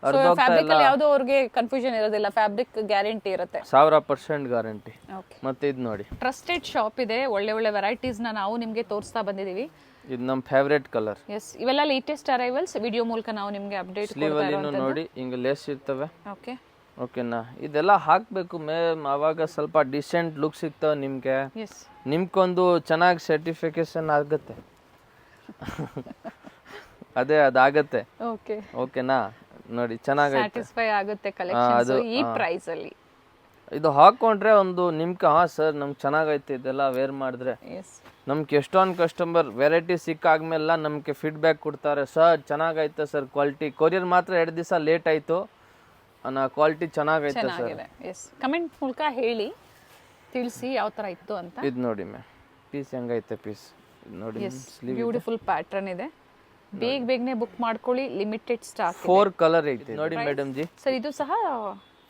Speaker 1: ಫ್ಯಾಬ್ರಿಕ್ ಅಲ್ಲಿ ಯಾವುದೋ ಅವ್ರಿಗೆ ಕನ್ಫ್ಯೂಷನ್ ಇರೋದಿಲ್ಲ. ಫ್ಯಾಬ್ರಿಕ್ ಗ್ಯಾರಂಟಿ ಇರುತ್ತೆ.
Speaker 2: 1000% ಗ್ಯಾರಂಟಿ.
Speaker 1: ಓಕೆ.
Speaker 2: ಮತ್ತೆ ಇದು ನೋಡಿ,
Speaker 1: ಟ್ರಸ್ಟೆಡ್ ಶಾಪ್ ಇದೆ. ಒಳ್ಳೆ ಒಳ್ಳೆ ವೆರೈಟೀಸ್ ನಾವು ನಿಮಗೆ ತೋರಿಸ್ತಾ ಬಂದಿದೀವಿ.
Speaker 2: ಇದು ನಮ್ಮ ಫೇವರೇಟ್ ಕಲರ್.
Speaker 1: ಎಸ್, ಇವೆಲ್ಲ ಲೇಟೆಸ್ಟ್ ಅರೈವಲ್ಸ್. ವಿಡಿಯೋ ಮೂಲಕ ನಾವು ನಿಮಗೆ ಅಪ್ಡೇಟ್
Speaker 2: ಸ್ಲೀವ್ ಅಲ್ಲಿ ನೋಡಿ ಹಿಂಗೆ ಲೇಸ್ ಇರ್ತವೆ.
Speaker 1: ಓಕೆ.
Speaker 2: ಓಕೆನಾ? ಇದೆಲ್ಲ ಹಾಕ್ಬೇಕು ಮ್ಯಾಮ್, ಆವಾಗ ಸ್ವಲ್ಪ ಡಿಸೆಂಟ್ ಲುಕ್ ಸಿಗ್ತವೆ ನಿಮ್ಗೆ.
Speaker 1: ಎಸ್.
Speaker 2: ನಿಮ್ಗೊಂದು ಚೆನ್ನಾಗಿ ಸರ್ಟಿಫಿಕೇಶನ್ ಆಗುತ್ತೆ. ಅದಾಗತ್ತೆ.
Speaker 1: ಓಕೆ.
Speaker 2: ಓಕೆನಾ? ನೋಡಿ ಚೆನ್ನಾಗೈತೆ.
Speaker 1: ಸ್ಯಾಟಿಸ್ಫೈ ಆಗುತ್ತೆ ಕಲೆಕ್ಷನ್ಸ್ ಈ ಪ್ರೈಸ್ ಅಲ್ಲಿ.
Speaker 2: ಇದು ಹಾಕೊಂಡ್ರೆ ಒಂದು ನಿಮ್ಗೆ ಹಾ ಸರ್ ನಮ್ಗೆ ಚೆನ್ನಾಗೈತೆ ಇದೆಲ್ಲ ವೇರ್ ಮಾಡಿದ್ರೆ.
Speaker 1: ಎಸ್.
Speaker 2: ನಮ್ಗೆ ಎಷ್ಟೊಂದು ಕಸ್ಟಮರ್ ವೆರೈಟಿ ಸಿಕ್ಕಾದ್ಮೇಲೆ ನಮಗೆ ಫೀಡ್ಬ್ಯಾಕ್ ಕೊಡ್ತಾರೆ, ಸರ್ ಚೆನ್ನಾಗೈತೆ ಸರ್ ಕ್ವಾಲಿಟಿ. ಕೊರಿಯರ್ ಮಾತ್ರ 2 ದಿವಸ ಲೇಟ್ ಆಯಿತು, ಕ್ವಾಲಿಟಿ ಚೆನ್ನಾಗೈತೆ ಸರ್.
Speaker 1: ಚೆನ್ನಾಗಿದೆ. ಎಸ್, ಕಮೆಂಟ್ ಮೂಲಕ ಹೇಳಿ, ತಿಳಿಸಿ ಯಾವ ಥರ ಇತ್ತು ಅಂತ.
Speaker 2: ಇದು ನೋಡಿ ಮ್ಯಾಮ್, ಪೀಸ್ ಹೆಂಗೈತೆ ಪೀಸ್ ನೋಡಿ.
Speaker 1: ಬ್ಯೂಟಿಫುಲ್ ಪ್ಯಾಟರ್ನ್ ಇದೆ. ಬೇಗನೆ ಬುಕ್ ಮಾಡ್ಕೊಳ್ಳಿ, ಲಿಮಿಟೆಡ್ ಸ್ಟಾಕ್.
Speaker 2: 4 ಕಲರ್ ಐತೆ ನೋಡಿ ಮೇಡಮ್ ಜಿ.
Speaker 1: ಸರ್ ಇದು ಸಹ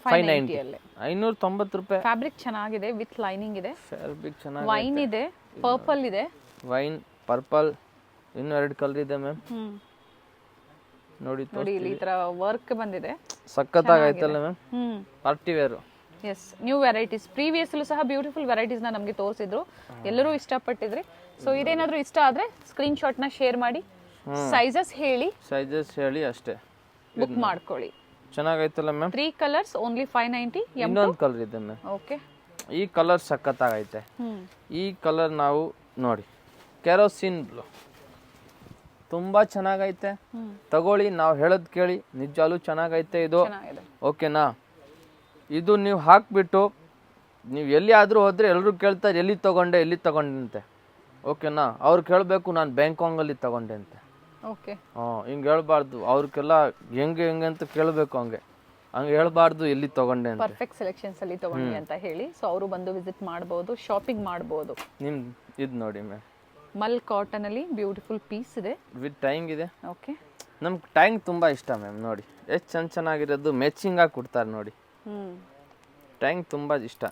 Speaker 1: 590 ಅಲ್ಲೇ.
Speaker 2: 590 ರೂಪಾಯಿ.
Speaker 1: ಫ್ಯಾಬ್ರಿಕ್ ಚೆನ್ನಾಗಿದೆ, ವಿತ್ ಲೈನಿಂಗ್ ಇದೆ.
Speaker 2: ಫ್ಯಾಬ್ರಿಕ್ ಚೆನ್ನಾಗಿ.
Speaker 1: ವೈನ್ ಇದೆ, ಪರ್ಪಲ್ ಇದೆ.
Speaker 2: ವೈನ್, ಪರ್ಪಲ್, ಇನ್ನೂ 2 ಕಲರ್ ಇದೆ ಮ್ಯಾಮ್. ನೋಡಿ
Speaker 1: ಇಲ್ಲಿ ಈ ತರ ವರ್ಕ್ ಬಂದಿದೆ.
Speaker 2: ಸಖತ್ತಾಗೈತಲ್ಲ ma'am. Party wear.
Speaker 1: Yes, new varieties. Previous ಸಹ ಬ್ಯೂಟಿಫುಲ್ ವೆರೈಟೀಸ್ ನಮಗೆ ತೋರಿಸಿದ್ರು, ಎಲ್ಲರೂ ಇಷ್ಟಪಟ್ಟಿದ್ರಿ. ಸೊ ಇದೇನಾದ್ರೂ ಇಷ್ಟ ಆದ್ರೆ ಸ್ಕ್ರೀನ್ ಶಾಟ್ ನ ಶೇರ್ ಮಾಡಿ, ಸೈಜಸ್ ಹೇಳಿ
Speaker 2: ಅಷ್ಟೇ
Speaker 1: ಬುಕ್ ಮಾಡ್ಕೊಳ್ಳಿ.
Speaker 2: ಚೆನ್ನಾಗೈತಲ್ಲ ಮ್ಯಾಮ್.
Speaker 1: 3 colours only 590.
Speaker 2: ಇನ್ನೊಂದು ಕಲರ್ ಇದೆ ಮ್ಯಾಮ್.
Speaker 1: ಓಕೆ.
Speaker 2: ಈ ಕಲರ್ ಸಖತ್ತಾಗೈತೆ. ಈ ಕಲರ್ ನಾವು ನೋಡಿ, ಕೆರೋಸಿನ್ ಬ್ಲೂ, ತುಂಬಾ ಚೆನ್ನಾಗೈತೆ. ತಗೊಳ್ಳಿ, ನಾವು ಹೇಳೋದು ಕೇಳಿ, ನಿಜಾಲು ಚೆನ್ನಾಗೈತೆ ಇದು. ಓಕೆನಾ? ಇದು ನೀವು ಹಾಕ್ಬಿಟ್ಟು ನೀವು ಎಲ್ಲಿ ಆದ್ರೂ ಹೋದ್ರೆ ಎಲ್ಲರೂ ಕೇಳ್ತಾರೆ ಎಲ್ಲಿ ತಗೊಂಡೆ ಅಂತೆ. ಓಕೆನಾ? ಅವ್ರು ಕೇಳಬೇಕು ನಾನು ಬ್ಯಾಂಕಾಂಗಲ್ಲಿ ತಗೊಂಡೆ ಅಂತ.
Speaker 1: ಓಕೆ.
Speaker 2: ಹಿಂಗೆ ಹೇಳ್ಬಾರ್ದು. ಅವ್ರಿಗೆಲ್ಲ ಹೆಂಗೆ ಅಂತ ಕೇಳಬೇಕು, ಹಂಗೆ ಹೇಳ್ಬಾರ್ದು ಎಲ್ಲಿ ತಗೊಂಡೆ ಅಂತ.
Speaker 1: ಪರ್ಫೆಕ್ಟ್ ಸೆಲೆಕ್ಷನ್ಸ್ ಅಲ್ಲಿ ತಗೊಂಡಿ ಅಂತ ಹೇಳಿ, ಸೊ ಅವರು ಬಂದು ವಿಸಿಟ್ ಮಾಡಬಹುದು, ಶಾಪಿಂಗ್ ಮಾಡಬಹುದು.
Speaker 2: ನಿಮ್ ಇದು ನೋಡಿ ಮ್ಯಾಮ್,
Speaker 1: ಮಲ್ ಕಾಟನ್ ಅಲ್ಲಿ ಬ್ಯೂಟಿಫುಲ್ ಪೀಸ್ ಇದೆ,
Speaker 2: ವಿತ್ ಟೈಂಗ್ ಇದೆ.
Speaker 1: ಓಕೆ.
Speaker 2: ನಮ್ಗೆ ಟೈಂಗ್ ತುಂಬಾ ಇಷ್ಟ ಮ್ಯಾಮ್. ನೋಡಿ ಎಷ್ಟು ಚೆನ್ನಾಗಿರೋದು, ಮ್ಯಾಚಿಂಗ್ ಆಗಿ ಕೊಡ್ತಾರೆ ನೋಡಿ. ಟೈಂಗ್ ತುಂಬಾ ಇಷ್ಟ.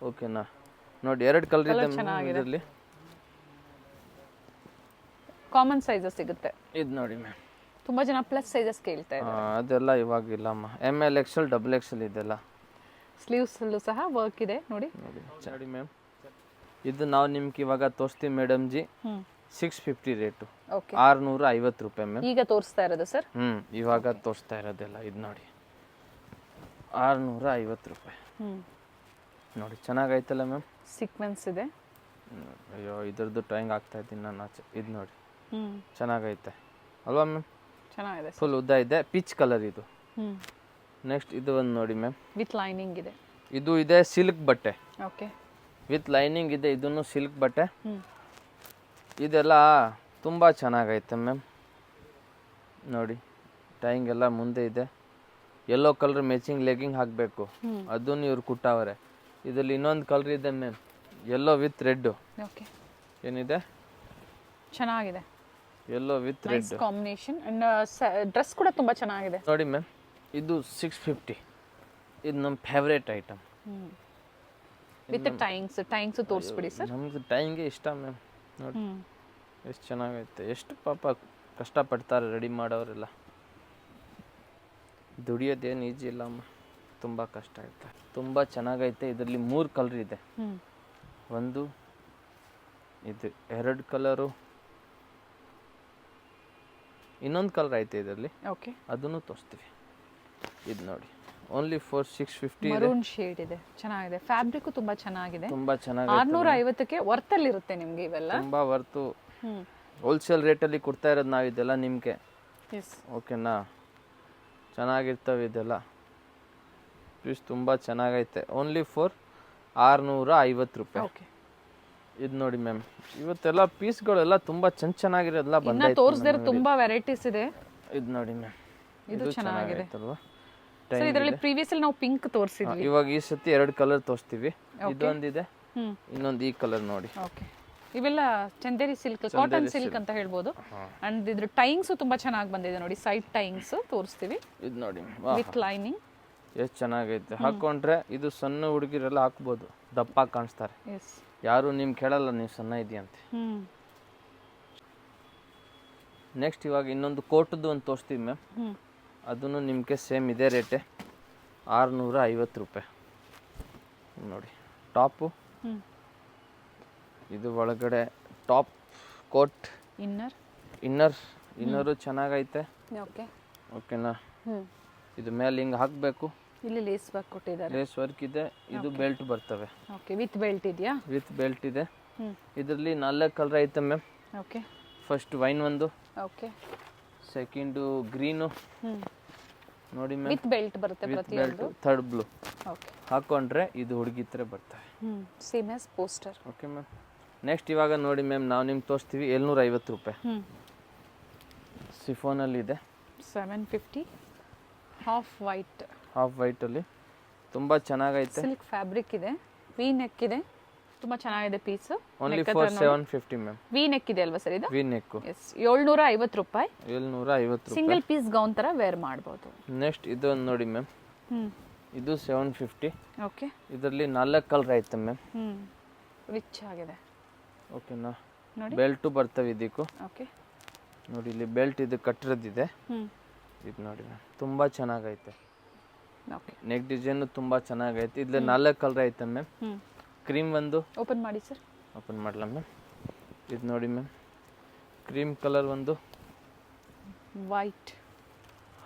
Speaker 2: ಓಕೆನಾ? ನೋಡಿ 2 ಕಲರ್ ಇದೆ ಇದರಲ್ಲಿ.
Speaker 1: ಕಾಮನ್ ಸೈಜಸ್ ಸಿಗುತ್ತೆ.
Speaker 2: ಇದು ನೋಡಿ ಮ್ಯಾಮ್,
Speaker 1: ತುಂಬಾ ಜನ ಪ್ಲಸ್ ಸೈಜಸ್ ಕೇಳ್ತಾ ಇದ್ದಾರೆ.
Speaker 2: ಅದೆಲ್ಲ ಇವಾಗಿಲ್ಲಮ್ಮ. ML XL XXL ಇದೆಲ್ಲ.
Speaker 1: ಸ್ಲೀವ್ಸ್ ಅಲ್ಲೂ ಸಹ ವರ್ಕ್ ಇದೆ ನೋಡಿ.
Speaker 2: ನೋಡಿ ಮ್ಯಾಮ್, ಇದು ನಾವು ನಿಮ್ಗೆ ಇವಾಗ ತೋರಿಸ್ತೀವಿ ಮೇಡಮ್ ಜಿ. 650 ರೇಟು. 650 ರೂಪಾಯಿ ಮ್ಯಾಮ್.
Speaker 1: ಈಗ ತೋರಿಸ್ತಾ ಇರೋದು ಸರ್?
Speaker 2: ಇವಾಗ ತೋರಿಸ್ತಾ ಇರೋದೆಲ್ಲ ಇದು ನೋಡಿ, 650 ರೂಪಾಯಿ. ನೋಡಿ ಚೆನ್ನಾಗೈತಲ್ಲ ಮ್ಯಾಮ್.
Speaker 1: ಸೀಕ್ವೆನ್ಸ್ ಇದೆ.
Speaker 2: ಅಯ್ಯೋ ಇದ್ರದ್ದು ಟೈಂಗ್ ಆಗ್ತಾ ಇದ್ದೀನಿ ನಾನು ಆಚೆ. ಇದು ನೋಡಿ ಚೆನ್ನಾಗೈತೆ ಅಲ್ವಾ ಮ್ಯಾಮ್?
Speaker 1: ಚೆನ್ನಾಗಿದೆ.
Speaker 2: ಫುಲ್ ಉದ್ದ ಇದೆ, ಪಿಚ್ ಕಲರ್ ಇದು. ನೆಕ್ಸ್ಟ್ ಇದು ಒಂದು ನೋಡಿ ಮ್ಯಾಮ್,
Speaker 1: ವಿತ್ ಲೈನಿಂಗ್ ಇದೆ.
Speaker 2: ಇದು ಇದೆ ಸಿಲ್ಕ್ ಬಟ್ಟೆ
Speaker 1: ಓಕೆ,
Speaker 2: ವಿತ್ ಲೈನಿಂಗ್ ಇದೆ. ಇದನ್ನು ಸಿಲ್ಕ್ ಬಟ್ಟೆ. ಇದೆಲ್ಲ ತುಂಬ ಚೆನ್ನಾಗೈತೆ ಮ್ಯಾಮ್. ನೋಡಿ ಟೈಂಗ್ ಎಲ್ಲ ಮುಂದೆ ಇದೆ. ಯೆಲ್ಲೋ ಕಲರ್ ಮ್ಯಾಚಿಂಗ್ ಲೆಗ್ಗಿಂಗ್ ಹಾಕಬೇಕು, ಅದನ್ನು ಇವ್ರು ಕುಟ್ಟವ್ರೆ. ಇದರಲ್ಲಿ ಇನ್ನೊಂದು ಕಲರ್ ಇದೆ ma'am, yellow with red.
Speaker 1: Okay,
Speaker 2: ಏನಿದೆ,
Speaker 1: ಚೆನ್ನಾಗಿದೆ.
Speaker 2: Yellow with red
Speaker 1: combination. And dress ಕೂಡ ತುಂಬಾ ಚೆನ್ನಾಗಿದೆ.
Speaker 2: ನೋಡಿ ಮ್ಯಾಮ್, ಇದು 650. ಇದು ನಮ್ಮ ಫೇವ್ರೇಟ್ ಐಟಮ್
Speaker 1: ವಿತ್ ಟೈಂಗ್ಸ್ ತೋರಿಸ್ಬಿಡಿ ಸರ್.
Speaker 2: ನಮ್ಗೆ ಟೈಂಗೆ ಇಷ್ಟ ಮ್ಯಾಮ್. ನೋಡಿ ಎಷ್ಟು ಚೆನ್ನಾಗೈತೆ. ಎಷ್ಟು ಪಾಪ ಕಷ್ಟಪಡ್ತಾರೆ ರೆಡಿ ಮಾಡೋರೆಲ್ಲ. ದುಡಿಯೋದೇನು ಈಜಿ ಇಲ್ಲ ಅಮ್ಮ, ತುಂಬ ಕಷ್ಟ ಆಯ್ತು. ತುಂಬ ಚೆನ್ನಾಗೈತೆ. ಇದರಲ್ಲಿ 3 ಕಲರ್ ಇದೆ. ಒಂದು ಇದು 2 ಕಲರು, ಇನ್ನೊಂದು ಕಲರ್ ಐತೆ ಇದರಲ್ಲಿ.
Speaker 1: ಓಕೆ,
Speaker 2: ಅದನ್ನು ತೋರಿಸ್ತೀವಿ. ಇದು ನೋಡಿ, ಓನ್ಲಿ ಫಾರ್ 650 ಇದೆ.
Speaker 1: ಮರೂನ್ ಶೇಡ್ ಇದೆ, ಚೆನ್ನಾಗಿದೆ. ಫ್ಯಾಬ್ರಿಕ್ ತುಂಬಾ ಚೆನ್ನಾಗಿದೆ.
Speaker 2: ತುಂಬ ಚೆನ್ನಾಗಿ
Speaker 1: 650ಕ್ಕೆ ವರ್ತಲ್ಲಿ ಇರುತ್ತೆ ನಿಮ್ಗೆ ಇವೆಲ್ಲ.
Speaker 2: ತುಂಬ ವರ್ತು. ಹೋಲ್ಸೇಲ್ ರೇಟಲ್ಲಿ ಕೊಡ್ತಾ ಇರೋದು ನಾವು ಇದೆಲ್ಲ ನಿಮಗೆ. ಓಕೆನಾ, ಚೆನ್ನಾಗಿರ್ತವೆ ಇದೆಲ್ಲ. ಪೀಸ್ ತುಂಬ ಚೆನ್ನಾಗೈತೆ. ಓನ್ಲಿ ಫಾರ್ 650 ರೂಪಾಯಿ.
Speaker 1: ಓಕೆ,
Speaker 2: ಇದು ನೋಡಿ ಮ್ಯಾಮ್, ಇವತ್ತೆಲ್ಲ ಪೀಸ್ಗಳೆಲ್ಲ ತುಂಬ ಚೆನ್ನಾಗಿರೋದೆಲ್ಲ ಬಂದೈತೆ.
Speaker 1: ತೋರಿಸಿದ್ರೆ ತುಂಬಾ ವೆರೈಟೀಸ್ ಇದೆ.
Speaker 2: ಇದು ನೋಡಿ ಮ್ಯಾಮ್,
Speaker 1: ಇದು ಚೆನ್ನಾಗಿದೆ
Speaker 2: ಅಲ್ವಾ.
Speaker 1: ಸರ್, ಇದರಲ್ಲಿ ಪ್ರೀವಿಯಸ್ ಅಲ್ಲಿ ನಾವು ಪಿಂಕ್ ತೋರಿಸಿದ್ವಿ.
Speaker 2: ಇವಾಗ ಈ ಸತಿ 2 ಕಲರ್ ತೋರಿಸ್ತೀವಿ. ಇದೊಂದಿದೆ, ಇನ್ನೊಂದು ಈ ಕಲರ್ ನೋಡಿ.
Speaker 1: ಓಕೆ, ಇವೆಲ್ಲ ಚಂದೇರಿ ಸಿಲ್ಕ್, ಕಾಟನ್ ಸಿಲ್ಕ್ ಅಂತ ಹೇಳ್ಬೋದು. ಅಂಡ್ ಇದ್ರ ಟೈಂಗ್ಸ್ ತುಂಬಾ ಚೆನ್ನಾಗಿ ಬಂದಿದೆ ನೋಡಿ. ಸೈಡ್ ಟೈಂಗ್ಸ್ ತೋರಿಸ್ತೀವಿ.
Speaker 2: ಇದು ನೋಡಿ
Speaker 1: ವಿತ್ ಲೈನಿಂಗ್
Speaker 2: ಎಷ್ಟು ಚೆನ್ನಾಗೈತೆ. ಹಾಕೊಂಡ್ರೆ ಇದು ಸಣ್ಣ ಹುಡುಗಿರೆಲ್ಲ ಹಾಕ್ಬೋದು, ದಪ್ಪ ಕಾಣಿಸ್ತಾರೆ.
Speaker 1: ಎಸ್,
Speaker 2: ಯಾರು ನಿಮ್ ಕೇಳಲ್ಲ ನೀವು ಸಣ್ಣ ಇದೆಯಂತೆ. ನೆಕ್ಸ್ಟ್ ಇವಾಗ ಇನ್ನೊಂದು ಕೋಟದ್ದು ಒಂದು ತೋರಿಸ್ತೀವಿ ಮ್ಯಾಮ್. ಅದನ್ನು ನಿಮಗೆ ಸೇಮ್ ಇದೇ ರೇಟೆ, 650 ರೂಪಾಯಿ. ನೋಡಿ ಟಾಪು, ಇದು ಒಳಗಡೆ ಟಾಪ್ ಕೋಟ್, ಇನ್ನರು ಚೆನ್ನಾಗೈತೆ.
Speaker 1: ಓಕೆ,
Speaker 2: ಓಕೆನಾ. ಇದು ಮೇಲೆ ಹಿಂಗೆ ಹಾಕಬೇಕು.
Speaker 1: ಇಲ್ಲಿ ಲೇಸ್ ವರ್ಕ್ ಕೊಟ್ಟಿದ್ದಾರೆ.
Speaker 2: ಲೇಸ್ ವರ್ಕ್ ಇದೆ. ಇದು ಬೆಲ್ಟ್ ಬರ್ತವೆ.
Speaker 1: ಓಕೆ, ವಿತ್ ಬೆಲ್ಟ್ ಇದೆಯಾ?
Speaker 2: ವಿತ್ ಬೆಲ್ಟ್ ಇದೆ. ಇದರಲ್ಲಿ 4 ಕಲರ್ ಐತೆ ಮ್ಯಾಮ್.
Speaker 1: ಓಕೆ,
Speaker 2: ಫಸ್ಟ್ ವೈನ್ ಒಂದು,
Speaker 1: ಓಕೆ,
Speaker 2: ಸೆಕೆಂಡು ಗ್ರೀನು ನೋಡಿ ಮ್ಯಾಮ್,
Speaker 1: ವಿತ್ ಬೆಲ್ಟ್ ಬರುತ್ತೆ ಪ್ರತಿಯೊಂದು.
Speaker 2: Third blue.
Speaker 1: ಓಕೆ,
Speaker 2: ಹಾಕೊಂಡ್ರೆ ಇದು ಹುಡುಗಿ ಥರ ಬರ್ತವೆ.
Speaker 1: Same as poster.
Speaker 2: Okay ma'am. Next ಇವಾಗ ನೋಡಿ ಮ್ಯಾಮ್, ನಾವು ನಿಮ್ಗೆ ತೋರಿಸ್ತೀವಿ 750 ರೂಪಾಯಿ. ಸಿಫೋನಲ್ಲಿ ಇದೆ.
Speaker 1: 750. ಹಾಫ್ ವೈಟಲ್ಲಿ
Speaker 2: ತುಂಬ ಚೆನ್ನಾಗೈತೆ.
Speaker 1: ಸಿಲ್ಕ್ ಫ್ಯಾಬ್ರಿಕ್ ಇದೆ. ವಿ ನೆಕ್ ಇದೆ, ತುಂಬ ಚೆನ್ನಾಗಿದೆ piece.
Speaker 2: Only for 750 ma'am.
Speaker 1: V neck ಇದೆ ಅಲ್ವಾ ಸರ್ ಇದು?
Speaker 2: V neck.
Speaker 1: ಎಸ್, 750 ರೂಪಾಯಿ.
Speaker 2: 750 ರೂಪಾಯಿ.
Speaker 1: ಸಿಂಗಲ್ ಪೀಸ್ ಗೌನ್ ತರ ವೇರ್ ಮಾಡಬಹುದು.
Speaker 2: ನೆಕ್ಸ್ಟ್ ಇದೊಂದು ನೋಡಿ ಮ್ಯಾಮ್, ಇದು 750.
Speaker 1: ಓಕೆ,
Speaker 2: ಇದರಲ್ಲಿ 4 ಕಲರ್ ಐತೆ ಮ್ಯಾಮ್.
Speaker 1: ರಿಚ್ ಆಗಿದೆ.
Speaker 2: ಓಕೆನಾ.
Speaker 1: ನೋಡಿ
Speaker 2: ಬೆಲ್ಟು ಬರ್ತವೆ ಇದಕ್ಕೂ.
Speaker 1: ಓಕೆ,
Speaker 2: ನೋಡಿ ಇಲ್ಲಿ ಬೆಲ್ಟ್ ಇದು ಕಟ್ಟಿರೋದಿದೆ. ಇದು ನೋಡಿ ಮ್ಯಾಮ್, ತುಂಬ ಚೆನ್ನಾಗೈತೆ.
Speaker 1: ಓಕೆ,
Speaker 2: ನೆಕ್ ಡಿಸೈನು ತುಂಬ ಚೆನ್ನಾಗೈತೆ. ಇದ್ರಲ್ಲಿ 4 ಕಲರ್ ಐತೆ ಮ್ಯಾಮ್. ಕ್ರೀಮ್ ಒಂದು
Speaker 1: ಓಪನ್ ಮಾಡಿ ಸರ್.
Speaker 2: ಓಪನ್ ಮಾಡಲ ಮ್ಯಾಮ್. ಇದು ನೋಡಿ ಮ್ಯಾಮ್, ಕ್ರೀಮ್ ಕಲರ್ ಒಂದು,
Speaker 1: ವೈಟ್,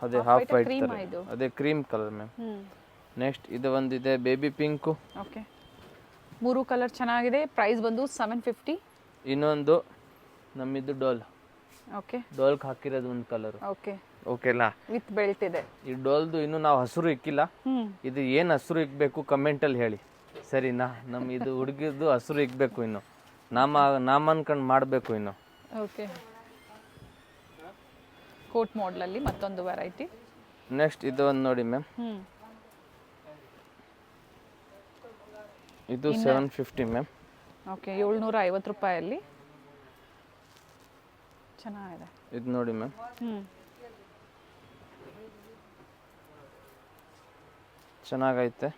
Speaker 2: ಅದೇ ಹಾಫ್ ವೈಟ್ ಅದೇ ಕ್ರೀಮ್ ಕಲರ್ ಮ್ಯಾಮ್. ನೆಕ್ಸ್ಟ್ ಇದು ಒಂದಿದೆ ಬೇಬಿ ಪಿಂಕು.
Speaker 1: ಓಕೆ, 3 ಕಲರ್ ಚೆನ್ನಾಗಿದೆ. ಪ್ರೈಸ್ ಬಂದು 750.
Speaker 2: ಇನ್ನೊಂದು ನಮ್ಮಿದು ಡೋಲ್.
Speaker 1: ಓಕೆ,
Speaker 2: ಡೋಲ್ಗೆ ಹಾಕಿರೋದು ಒಂದು ಕಲರ್.
Speaker 1: ಓಕೆ,
Speaker 2: ಓಕೆನಾ.
Speaker 1: ವಿತ್ ಬೆಲ್ಟ್ ಇದೆ.
Speaker 2: ಈ ಡೋಲ್ದು ಇನ್ನು ನಾವು ಹಸಿರು ಇಕ್ಕಿಲ್ಲ. ಇದು ಏನು ಹಸಿರು ಇಕ್ಬೇಕು ಕಮೆಂಟಲ್ಲಿ ಹೇಳಿ, ಸರಿನಾ. ನಮ್ಮ ಇದು ಹುಡುಗಿದ್ದು ಹಸಿರು ಇಕ್ಬೇಕು, ಇನ್ನು ನಾಮನ್ಕಂಡು ಮಾಡಬೇಕು ಇನ್ನು.
Speaker 1: ಓಕೆ, ಕೋಟ್ ಮಾಡಲಲ್ಲಿ ಮತ್ತೊಂದು ವೆರೈಟಿ.
Speaker 2: ನೆಕ್ಸ್ಟ್ ಇದು ಒಂದು ನೋಡಿ ಮ್ಯಾಮ್, ಇದು 750 ಮ್ಯಾಮ್.
Speaker 1: ಓಕೆ, 750 ರೂಪಾಯಲ್ಲಿ ಚೆನ್ನಾಗಿದೆ.
Speaker 2: ಇದು ನೋಡಿ ಮ್ಯಾಮ್, ಚೆನ್ನಾಗೈತೆ.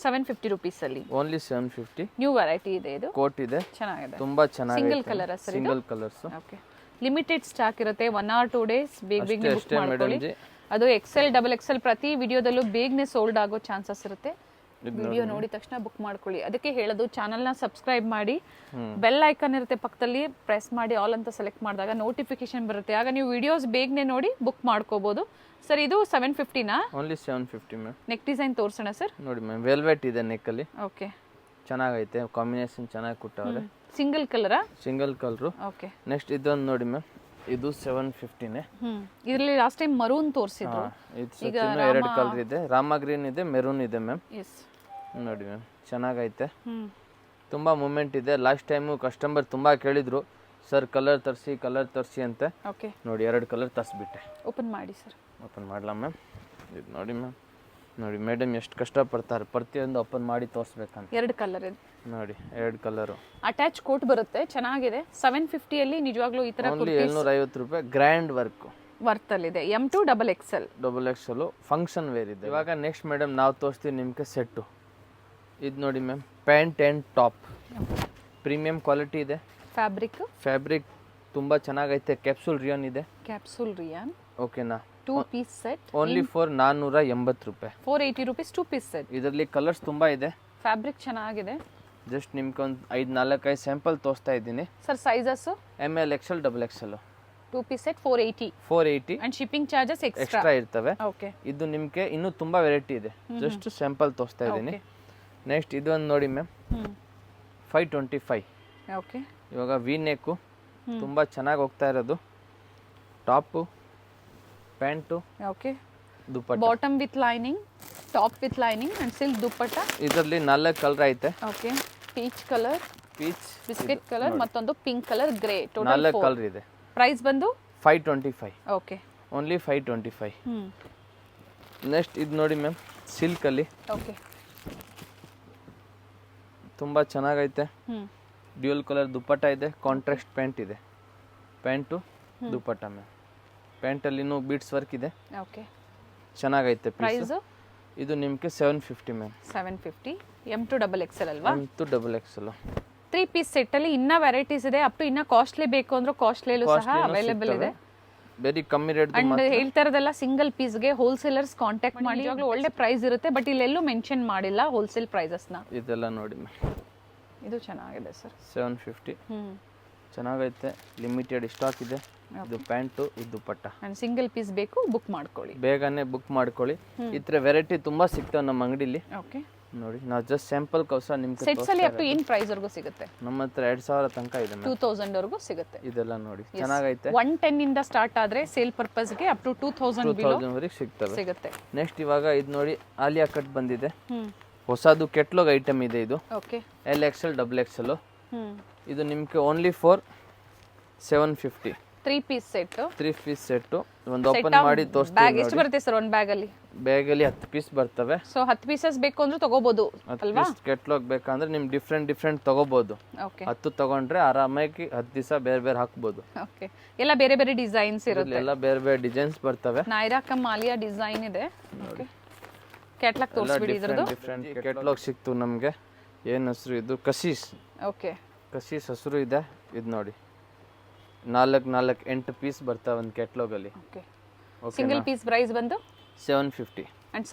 Speaker 1: 750 ರೂಪೀಸ್ ಅಲ್ಲಿ
Speaker 2: ಓನ್ಲಿ 750.
Speaker 1: ನ್ಯೂ ವೆರೈಟಿ ಇದೆ. ಇದು
Speaker 2: ಕೋಟ್ ಇದೆ,
Speaker 1: ಚೆನ್ನಾಗಿದೆ,
Speaker 2: ತುಂಬಾ ಚೆನ್ನಾಗಿದೆ.
Speaker 1: Single colour sir,
Speaker 2: single colours.
Speaker 1: Okay, limited stock ಇರುತ್ತೆ. 1 or 2 ಡೇಸ್ ಬೇಗ ಬುಕ್ ಮಾಡ್ಕೊಳ್ಳಿ. ಅದು XL, XXL ಪ್ರತಿ ವಿಡಿಯೋದಲ್ಲೂ ಬೇಗನೆ ಸೋಲ್ಡ್ ಆಗೋ ಚಾನ್ಸಸ್ ಇರುತ್ತೆ. ವಿಡಿಯೋ ನೋಡಿದ ತಕ್ಷಣ ಬುಕ್ ಮಾಡ್ಕೊಳ್ಳಿ. ಅದಕ್ಕೆ ಹೇಳೋದು, ಚಾನಲ್ನ ಸಬ್ಸ್ಕ್ರೈಬ್ ಮಾಡಿ, ಬೆಲ್ ಐಕಾನ್ ಇರುತ್ತೆ ಪಕ್ಕದಲ್ಲಿ, ಪ್ರೆಸ್ ಮಾಡಿ ಆಲ್ ಅಂತ ಸೆಲೆಕ್ಟ್ ಮಾಡಿದಾಗ ನೋಟಿಫಿಕೇಶನ್ ಬರುತ್ತೆ. ಆಗ ನೀವು ವಿಡಿಯೋಸ್ ಬೇಗನೆ ನೋಡಿ ಬುಕ್ ಮಾಡ್ಕೋಬಹುದು. ಸರ್, ಇದು 750ನಾ?
Speaker 2: Only 750 ma'am.
Speaker 1: ನೆಕ್ ಡಿಸೈನ್ ತೋರಿಸೋಣ ಸರ್.
Speaker 2: ನೋಡಿ ಮ್ಯಾಮ್, ವೆಲ್ವೆಟ್ ಇದೆ ನೆಕ್ ಅಲ್ಲಿ.
Speaker 1: ಓಕೆ,
Speaker 2: ಚೆನ್ನಾಗೈತೆ, ಕಾಂಬಿನೇಷನ್ ಚೆನ್ನಾಗಿ ಕೊಟ್ಟವ್ರೆ.
Speaker 1: ಸಿಂಗಲ್ ಕಲರಾ?
Speaker 2: Single colour.
Speaker 1: ಓಕೆ,
Speaker 2: ನೆಕ್ಸ್ಟ್ ಇದೊಂದು ನೋಡಿ ಮ್ಯಾಮ್, ಇದು 750ನೇ.
Speaker 1: ಇದರಲ್ಲಿ ಲಾಸ್ಟ್ ಟೈಮ್ ಮರೂನ್ ತೋರಿಸಿದ್ರು.
Speaker 2: ಈಗ ಎರಡು ಕಲರ್ ಇದೆ, ರಾಮ ಗ್ರೀನ್ ಇದೆ, ಮೆರೂನ್ ಇದೆ ಮ್ಯಾಮ್. ನೋಡಿ ಮ್ಯಾಮ್ ಚೆನ್ನಾಗೈತೆ, ತುಂಬಾ ಮೂಮೆಂಟ್ ಇದೆ. ಲಾಸ್ಟ್ ಟೈಮು ಕಸ್ಟಮರ್ ತುಂಬಾ ಕೇಳಿದ್ರು ಸರ್ ಕಲರ್ ತರಿಸಿ ಅಂತ. ನೋಡಿ ಎರಡು ಕಲರ್ ತರಿಸ್ಬಿಟ್ಟೆ.
Speaker 1: ಓಪನ್ ಮಾಡಿ ಸರ್.
Speaker 2: ಓಪನ್ ಮಾಡಲಾ ಮ್ಯಾಮ್? ಇದು ನೋಡಿ ಮ್ಯಾಮ್, ನೋಡಿ ಮೇಡಮ್ ಎಷ್ಟು ಕಷ್ಟಪಡ್ತಾರೆ ಪ್ರತಿಯೊಂದು ಓಪನ್ ಮಾಡಿ ತೋರಿಸ್ಬೇಕಂತ.
Speaker 1: ಎರಡು ಕಲರ್ ಇದೆ
Speaker 2: ನೋಡಿ, ಎರಡು ಕಲರು.
Speaker 1: ಅಟ್ಯಾಚ್ ಕೋಟ್ ಬರುತ್ತೆ, ಚೆನ್ನಾಗಿದೆ. 750 ಅಲ್ಲಿ ನಿಜವಾಗ್ಲೂ ಈ ತರ
Speaker 2: ಓನ್ಲಿ 750 ರೂಪಾಯಿ. ಗ್ರ್ಯಾಂಡ್ ವರ್ತ್
Speaker 1: ಅಲ್ಲಿ ಇದೆ. M2 XXL
Speaker 2: ಫಂಕ್ಷನ್ ವೇರ್ ಇದೆ. ಇವಾಗ ನೆಕ್ಸ್ಟ್ ಮೇಡಮ್ ನಾವು ತೋರಿಸ್ತೀವಿ ನಿಮ್ಗೆ ಸೆಟ್ಟು. ಇದು ನೋಡಿ ma'am, pant and top, premium quality ಇದೆ. ಫ್ಯಾಬ್ರಿಕ್ ತುಂಬಾ ಚೆನ್ನಾಗೈತೆ. ಕ್ಯಾಪ್ಸೂಲ್ ರಿಯಾನ್ ಇದೆ. ಓಕೆನಾ?
Speaker 1: 2 ಪೀಸ್ ಸೆಟ್
Speaker 2: ಓನ್ಲಿ ಫಾರ್ 480 ರೂಪಾಯಿ.
Speaker 1: 480 ರೂಪೀಸ್ 2 ಪೀಸ್ ಸೆಟ್.
Speaker 2: ಇದರಲ್ಲಿ ಕಲರ್ಸ್ ತುಂಬಾ ಇದೆ.
Speaker 1: ಫ್ಯಾಬ್ರಿಕ್ ಚೆನ್ನಾಗಿದೆ.
Speaker 2: ಜಸ್ಟ್ ನಿಮ್ಗೆ ಒಂದು 5-4 ಸ್ಯಾಂಪಲ್ ತೋರಿಸ್ತಾ ಇದ್ದೀನಿ
Speaker 1: sir. Sizes
Speaker 2: ML XL XXL.
Speaker 1: 2 piece set 480 and shipping charges extra
Speaker 2: ಇರ್ತವೆ. ಇದು ನಿಮ್ಗೆ ಇನ್ನೂ ತುಂಬಾ ವೆರೈಟಿ ಇದೆ, ಜಸ್ಟ್ ಸ್ಯಾಂಪಲ್ ತೋರಿಸ್ತಾ ಇದ್ದೀನಿ. ನೆಕ್ಸ್ಟ್ ಇದು ಒಂದು ನೋಡಿ ಮ್ಯಾಮ್, 525. ಇವಾಗ ವಿ ನೆಕ್ಕು ತುಂಬಾ ಚೆನ್ನಾಗಿ ಹೋಗ್ತಾ ಇರೋದು. Top, pant, dupatta.
Speaker 1: Bottom with lining, top with lining and silk dupatta.
Speaker 2: ಇದರಲ್ಲಿ 4 ಕಲರ್ ಐತೆ.
Speaker 1: ಪೀಚ್ ಕಲರ್, ಬಿಸ್ಕೆಟ್ ಕಲರ್, ಮತ್ತೊಂದು pink colour, grey. Total
Speaker 2: 4 colour ಇದೆ.
Speaker 1: ಪ್ರೈಸ್ ಬಂದು
Speaker 2: 525. ಓನ್ಲಿ 525. ನೆಕ್ಸ್ಟ್ ಇದು ನೋಡಿ ಮ್ಯಾಮ್, ಸಿಲ್ಕ್ ಅಲ್ಲಿ ತುಂಬಾ ಚೆನ್ನಾಗೈತೆ. ಡ್ಯೂಯಲ್ ಕಲರ್ ದುಪ್ಪಟ್ಟ ಇದೆ, ಕಾಂಟ್ರಾಸ್ಟ್ ಪ್ಯಾಂಟ್ ಇದೆ. ಪ್ಯಾಂಟು, ದುಪ್ಪಟ್ಟ ಮ್ಯಾಮ್. ಪ್ಯಾಂಟ್ ಅಲ್ಲಿನೂ ಬೀಡ್ಸ್ ವರ್ಕ್ ಇದೆ. ಚೆನ್ನಾಗೈತೆ. ಪ್ರೈಸ್ ಇದು ನಿಮ್ಗೆ 750 ಮ್ಯಾಮ್. 750.
Speaker 1: M2 XXL ಅಲ್ವಾ?
Speaker 2: M2 XXL.
Speaker 1: 3 ಪೀಸ್ ಸೆಟ್ ಅಲ್ಲಿ ಇನ್ನ ವೆರೈಟೀಸ್ ಇದೆ. ಅಪ್ ಟು ಇನ್ನ ಕಾಸ್ಟ್ಲಿ ಬೇಕು ಅಂದ್ರೆ ಕಾಸ್ಟ್ಲಿಲೂ ಸಹ ಅವೈಲೇಬಲ್ ಇದೆ.
Speaker 2: ವೆರಿ ಕಮ್ಮಿ ರೇಟ್.
Speaker 1: ಅಂಡ್ ಹೇಳ್ತಾ ಇರೋದೆಲ್ಲ ಸಿಂಗಲ್ ಪೀಸ್ ಗೆ ಹೋಲ್ಸೇಲರ್ಸ್ ಕಾಂಟ್ಯಾಕ್ಟ್ ಮಾಡಿ. ಇವಾಗಲೂ ಒಳ್ಳೆ ಪ್ರೈಸ್ ಇರುತ್ತೆ, ಬಟ್ ಇಲ್ಲೆಲ್ಲೂ ಮೆನ್ಷನ್ ಮಾಡಿಲ್ಲ ಹೋಲ್ಸೇಲ್ ಪ್ರೈಸಸ್ ನ.
Speaker 2: ಇದೆಲ್ಲ ನೋಡಿ ಮ್ಯಾಮ್,
Speaker 1: ಇದು ಚೆನ್ನಾಗಿದೆ ಸರ್.
Speaker 2: 750. ಚೆನ್ನಾಗೈತೆ. ಲಿಮಿಟೆಡ್ ಸ್ಟಾಕ್ ಇದೆ. ಇದು ಪ್ಯಾಂಟು, ಇದು ದುಪ್ಪಟ್ಟ.
Speaker 1: ಅಂಡ್ ಸಿಂಗಲ್ ಪೀಸ್ ಬೇಕು, ಬುಕ್ ಮಾಡ್ಕೊಳ್ಳಿ,
Speaker 2: ಬೇಗನೆ ಬುಕ್ ಮಾಡ್ಕೊಳ್ಳಿ. ಈ ತರ ವೆರೈಟಿ ತುಂಬಾ ಸಿಗ್ತವೆ ನಮ್ಮ ಅಂಗಡಿಲಿ. ನೋಡಿ, ನಾವು ಜಸ್ಟ್ ಸ್ಯಾಂಪಲ್ ಕೋಸ್ಕರ ನಿಮ್ಗೆ
Speaker 1: ಸೆಟ್ಸ್ ಅಲ್ಲಿ ಅಪ್ ಟು ಏನು ಪ್ರೈಸ್ ವರೆಗೂ ಸಿಗುತ್ತೆ?
Speaker 2: ನಮ್ಮ ಹತ್ರ 2000 ತನಕ ಇದೆ.
Speaker 1: 2000 ವರೆಗೂ ಸಿಗುತ್ತೆ.
Speaker 2: ಇದೆಲ್ಲ ನೋಡಿ ಚೆನ್ನಾಗೈತೆ.
Speaker 1: 110 ಇಂದ ಸ್ಟಾರ್ಟ್ ಆದ್ರೆ ಸೇಲ್ ಪರ್ಪಸ್ ಗೆ ಅಪ್ ಟು 2000
Speaker 2: ವರೆಗೆ
Speaker 1: ಸಿಗುತ್ತೆ.
Speaker 2: ನೆಕ್ಸ್ಟ್ ಇವಾಗ ಇದು ನೋಡಿ, ಆಲಿಯಾ ಕಟ್ ಬಂದಿದೆ. ಹೊಸದು ಕೆಟ್ಲಾಗ್ ಐಟಮ್ ಇದೆ. ಇದು L XL XXL. ಇದು ನಿಮ್ಗೆ ಓನ್ಲಿ for 750.
Speaker 1: 3 piece set.
Speaker 2: 3 piece set. ಒಂದು ಓಪನ್ ಮಾಡಿ ತೋರಿಸ್ತೀನಿ.
Speaker 1: ಬ್ಯಾಗ್ ಎಷ್ಟು ಬರುತ್ತೆ ಸರ್ ಒಂದು ಬ್ಯಾಗ್ ಅಲ್ಲಿ?
Speaker 2: ಬ್ಯಾಗ್ ಅಲ್ಲಿ 10 ಪೀಸ್ ಬರ್ತವೆ.
Speaker 1: ಸೊ 10 ಪೀಸಸ್ ಬೇಕು ಅಂದ್ರೆ ತಗೋಬಹುದು ಅಲ್ವಾ?
Speaker 2: ಕೆಟ್ಲಾಗ್ ಬೇಕಂದ್ರೆ ನಿಮ್ ಡಿಫ್ರೆಂಟ್ ತಗೋಬಹುದು. 10 ತಗೊಂಡ್ರೆ ಆರಾಮಾಗಿ 10 ದಿವಸ ಬೇರೆ ಹಾಕಬಹುದು.
Speaker 1: ಎಲ್ಲ ಬೇರೆ ಬೇರೆ ಡಿಸೈನ್ಸ್ ಇರುತ್ತೆ.
Speaker 2: ಎಲ್ಲ ಬೇರೆ ಬೇರೆ ಡಿಸೈನ್ಸ್ ಬರ್ತವೆ.
Speaker 1: ನೈರಾ ಕಮ್ ಆಲಿಯಾ ಡಿಸೈನ್ ಇದೆ. ಕೆಟ್ಲಾಗ್ ತೋರಿಸ್ಬಿಡಿ. ಇದರದು
Speaker 2: ಡಿಫ್ರೆಂಟ್ ಕೆಟ್ಲಾಗ್ ಸಿಕ್ತು ನಮಗೆ. ಏನು ಹೆಸರು ಇದು? ಕಶೀಸ್. ಕಶೀಸ್ ಹೆಸರು ಇದೆ. ಇದು ನೋಡಿ, 8 ಪೀಸ್ ಬರ್ತವೆ ಒಂದು ಕೆಟ್ಲಾಗ್ ಅಲ್ಲಿ.
Speaker 1: ಸಿಂಗಲ್ ಪೀಸ್ ಪ್ರೈಸ್ ಬಂದು
Speaker 2: 750.
Speaker 1: ಅಂಡ್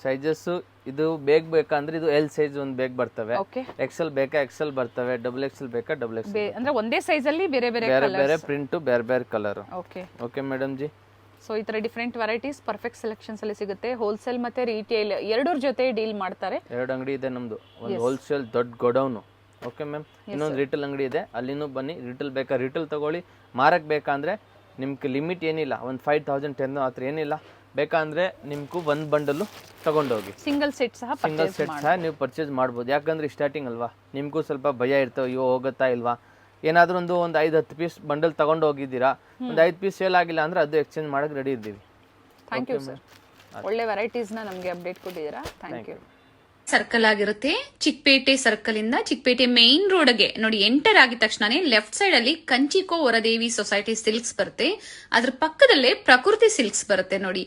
Speaker 1: ಸೈಜಸ್
Speaker 2: ಇದು ಬೇಕಂದ್ರೆ ಇದು L ಸೈಜ್ ಒಂದು ಬೇಗ ಬರ್ತವೆ. XL ಬೇಕಾ XL ಬರ್ತವೆ. XXL ಬೇಕಾ XXL.
Speaker 1: ಅಂದ್ರೆ ಒಂದೇ ಸೈಜ್ ಅಲ್ಲಿ ಬೇರೆ ಬೇರೆ
Speaker 2: ಪ್ರಿಂಟ್, ಬೇರೆ colour. Okay madam G.
Speaker 1: So ಈ ತರ ಡಿಫ್ರೆಂಟ್ ವೆರೈಟೀಸ್ ಪರ್ಫೆಕ್ಟ್ ಸೆಲೆಕ್ಷನ್ಸ್ ಅಲ್ಲಿ ಸಿಗುತ್ತೆ. ಹೋಲ್ಸೇಲ್ ಮತ್ತೆ ರೀಟೇಲ್ ಎರಡರ ಜೊತೆ ಡೀಲ್ ಮಾಡ್ತಾರೆ.
Speaker 2: 2 ಅಂಗಡಿ ಇದೆ ನಮ್ದು. ಒಂದು ಹೋಲ್ಸೇಲ್ ದೊಡ್ಡ ಗೋಡೌನ್. Okay ma'am. ಇನ್ನೊಂದು ರಿಟೇಲ್ ಅಂಗಡಿ ಇದೆ, ಅಲ್ಲಿನೂ ಬನ್ನಿ. ರಿಟೇಲ್ ಬೇಕಾ ರಿಟೇಲ್ ತಗೊಳ್ಳಿ. ಮಾರಕ್ ಬೇಕಂದ್ರೆ ನಿಮ್ಗೆ ಲಿಮಿಟ್ ಏನಿಲ್ಲ, ಒಂದು 5000 10 ಆ ಥರ ಏನಿಲ್ಲ. ಬೇಕಂದ್ರೆ ನಿಮ್ಗೂ ಒಂದು ಬಂಡಲು ತಗೊಂಡೋಗಿ
Speaker 1: ಸಿಂಗಲ್ ಸೆಟ್ ಸಹ
Speaker 2: ನೀವು ಪರ್ಚೇಸ್ ಮಾಡ್ಬೋದು. ಯಾಕಂದ್ರೆ ಸ್ಟಾರ್ಟಿಂಗ್ ಅಲ್ವಾ, ನಿಮ್ಗೂ ಸ್ವಲ್ಪ ಭಯ ಇರ್ತವೆ, ಅಯ್ಯೋ ಹೋಗುತ್ತಾ ಇಲ್ವಾ. ಏನಾದ್ರೂ ಒಂದು 5-10 ಪೀಸ್ ಬಂಡಲ್ ತಗೊಂಡು ಹೋಗಿದ್ದೀರಾ, ಒಂದು 5 ಪೀಸ್ ಸೇಲ್ ಆಗಿಲ್ಲ ಅಂದ್ರೆ ಅದು ಎಕ್ಸ್ಚೇಂಜ್ ಮಾಡಕ್ಕೆ ರೆಡಿ ಇದ್ದೀವಿ.
Speaker 1: Thank you sir. ಒಳ್ಳೆ ವೆರೈಟೀಸ್ನ ನಮಗೆ ಅಪ್ಡೇಟ್ ಕೊಟ್ಟಿದ್ದೀರಾ. Thank you.
Speaker 3: ಸರ್ಕಲ್ ಆಗಿರುತ್ತೆ. ಚಿಕ್ಕಪೇಟೆ ಸರ್ಕಲ್ ಇಂದ ಚಿಕ್ಕಪೇಟೆ ಮೇನ್ ರೋಡ್ಗೆ ನೋಡಿ ಎಂಟರ್ ಆಗಿದ ತಕ್ಷಣನೇ ಲೆಫ್ಟ್ ಸೈಡ್ ಅಲ್ಲಿ ಕಂಚಿಕೋ ವರದೇವಿ ಸೊಸೈಟಿ ಸಿಲ್ಕ್ಸ್ ಬರುತ್ತೆ. ಅದ್ರ ಪಕ್ಕದಲ್ಲೇ ಪ್ರಕೃತಿ ಸಿಲ್ಕ್ಸ್ ಬರುತ್ತೆ ನೋಡಿ.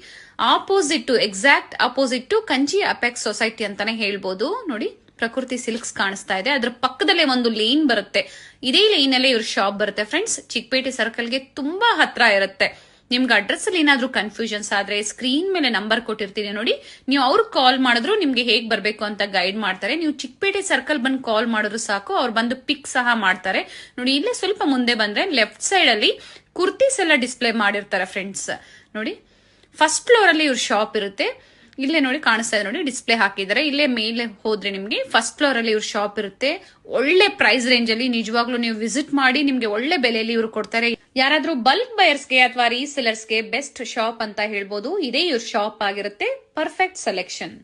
Speaker 3: Exact opposite to Kanchi apex society ಅಂತಾನೆ ಹೇಳ್ಬೋದು. ನೋಡಿ, ಪ್ರಕೃತಿ ಸಿಲ್ಕ್ಸ್ ಕಾಣಿಸ್ತಾ ಇದೆ. ಅದ್ರ ಪಕ್ಕದಲ್ಲೇ ಒಂದು ಲೇನ್ ಬರುತ್ತೆ. ಇದೇ ಲೈನ್ ಅಲ್ಲೇ ಇವ್ರ ಶಾಪ್ ಬರುತ್ತೆ ಫ್ರೆಂಡ್ಸ್. ಚಿಕ್ಕಪೇಟೆ ಸರ್ಕಲ್ಗೆ ತುಂಬಾ ಹತ್ರ ಇರುತ್ತೆ. ನಿಮ್ಗೆ ಅಡ್ರೆಸ್ ಅಲ್ಲಿ ಏನಾದ್ರೂ ಕನ್ಫ್ಯೂಷನ್ಸ್ ಆದ್ರೆ ಸ್ಕ್ರೀನ್ ಮೇಲೆ ನಂಬರ್ ಕೊಟ್ಟಿರ್ತೀನಿ ನೋಡಿ, ನೀವು ಅವ್ರಿಗೆ ಕಾಲ್ ಮಾಡಿದ್ರು ನಿಮ್ಗೆ ಹೇಗ್ ಬರ್ಬೇಕು ಅಂತ ಗೈಡ್ ಮಾಡ್ತಾರೆ. ನೀವು ಚಿಕ್ಕಪೇಟೆ ಸರ್ಕಲ್ ಬಂದು ಕಾಲ್ ಮಾಡಿದ್ರು ಸಾಕು, ಅವ್ರು ಬಂದು ಪಿಕ್ ಸಹ ಮಾಡ್ತಾರೆ. ನೋಡಿ, ಇಲ್ಲೇ ಸ್ವಲ್ಪ ಮುಂದೆ ಬಂದ್ರೆ ಲೆಫ್ಟ್ ಸೈಡ್ ಅಲ್ಲಿ ಕುರ್ತೀಸ್ ಎಲ್ಲ ಡಿಸ್ಪ್ಲೇ ಮಾಡಿರ್ತಾರೆ ಫ್ರೆಂಡ್ಸ್. ನೋಡಿ, ಫಸ್ಟ್ ಫ್ಲೋರ್ ಅಲ್ಲಿ ಇವ್ರ ಶಾಪ್ ಇರುತ್ತೆ. ಇಲ್ಲೇ ನೋಡಿ ಕಾಣಿಸ್ತಾ ಇದೆ ನೋಡಿ, ಡಿಸ್ಪ್ಲೇ ಹಾಕಿದ್ದಾರೆ. ಇಲ್ಲೇ ಮೇಲೆ ಹೋದ್ರೆ ನಿಮ್ಗೆ ಫಸ್ಟ್ ಫ್ಲೋರ್ ಅಲ್ಲಿ ಇವ್ರ ಶಾಪ್ ಇರುತ್ತೆ. ಒಳ್ಳೆ ಪ್ರೈಸ್ ರೇಂಜ್ ಅಲ್ಲಿ ನಿಜವಾಗ್ಲೂ ನೀವು ವಿಸಿಟ್ ಮಾಡಿ, ನಿಮ್ಗೆ ಒಳ್ಳೆ ಬೆಲೆಯಲ್ಲಿ ಇವ್ರು ಕೊಡ್ತಾರೆ. ಯಾರಾದ್ರೂ ಬಲ್ಕ್ ಬಯರ್ಸ್ಗೆ ಅಥವಾ ರೀಸೆಲರ್ಸ್ಗೆ ಬೆಸ್ಟ್ ಶಾಪ್ ಅಂತ ಹೇಳ್ಬೋದು. ಇದೇ ಇವ್ರ ಶಾಪ್ ಆಗಿರುತ್ತೆ. Perfect selection.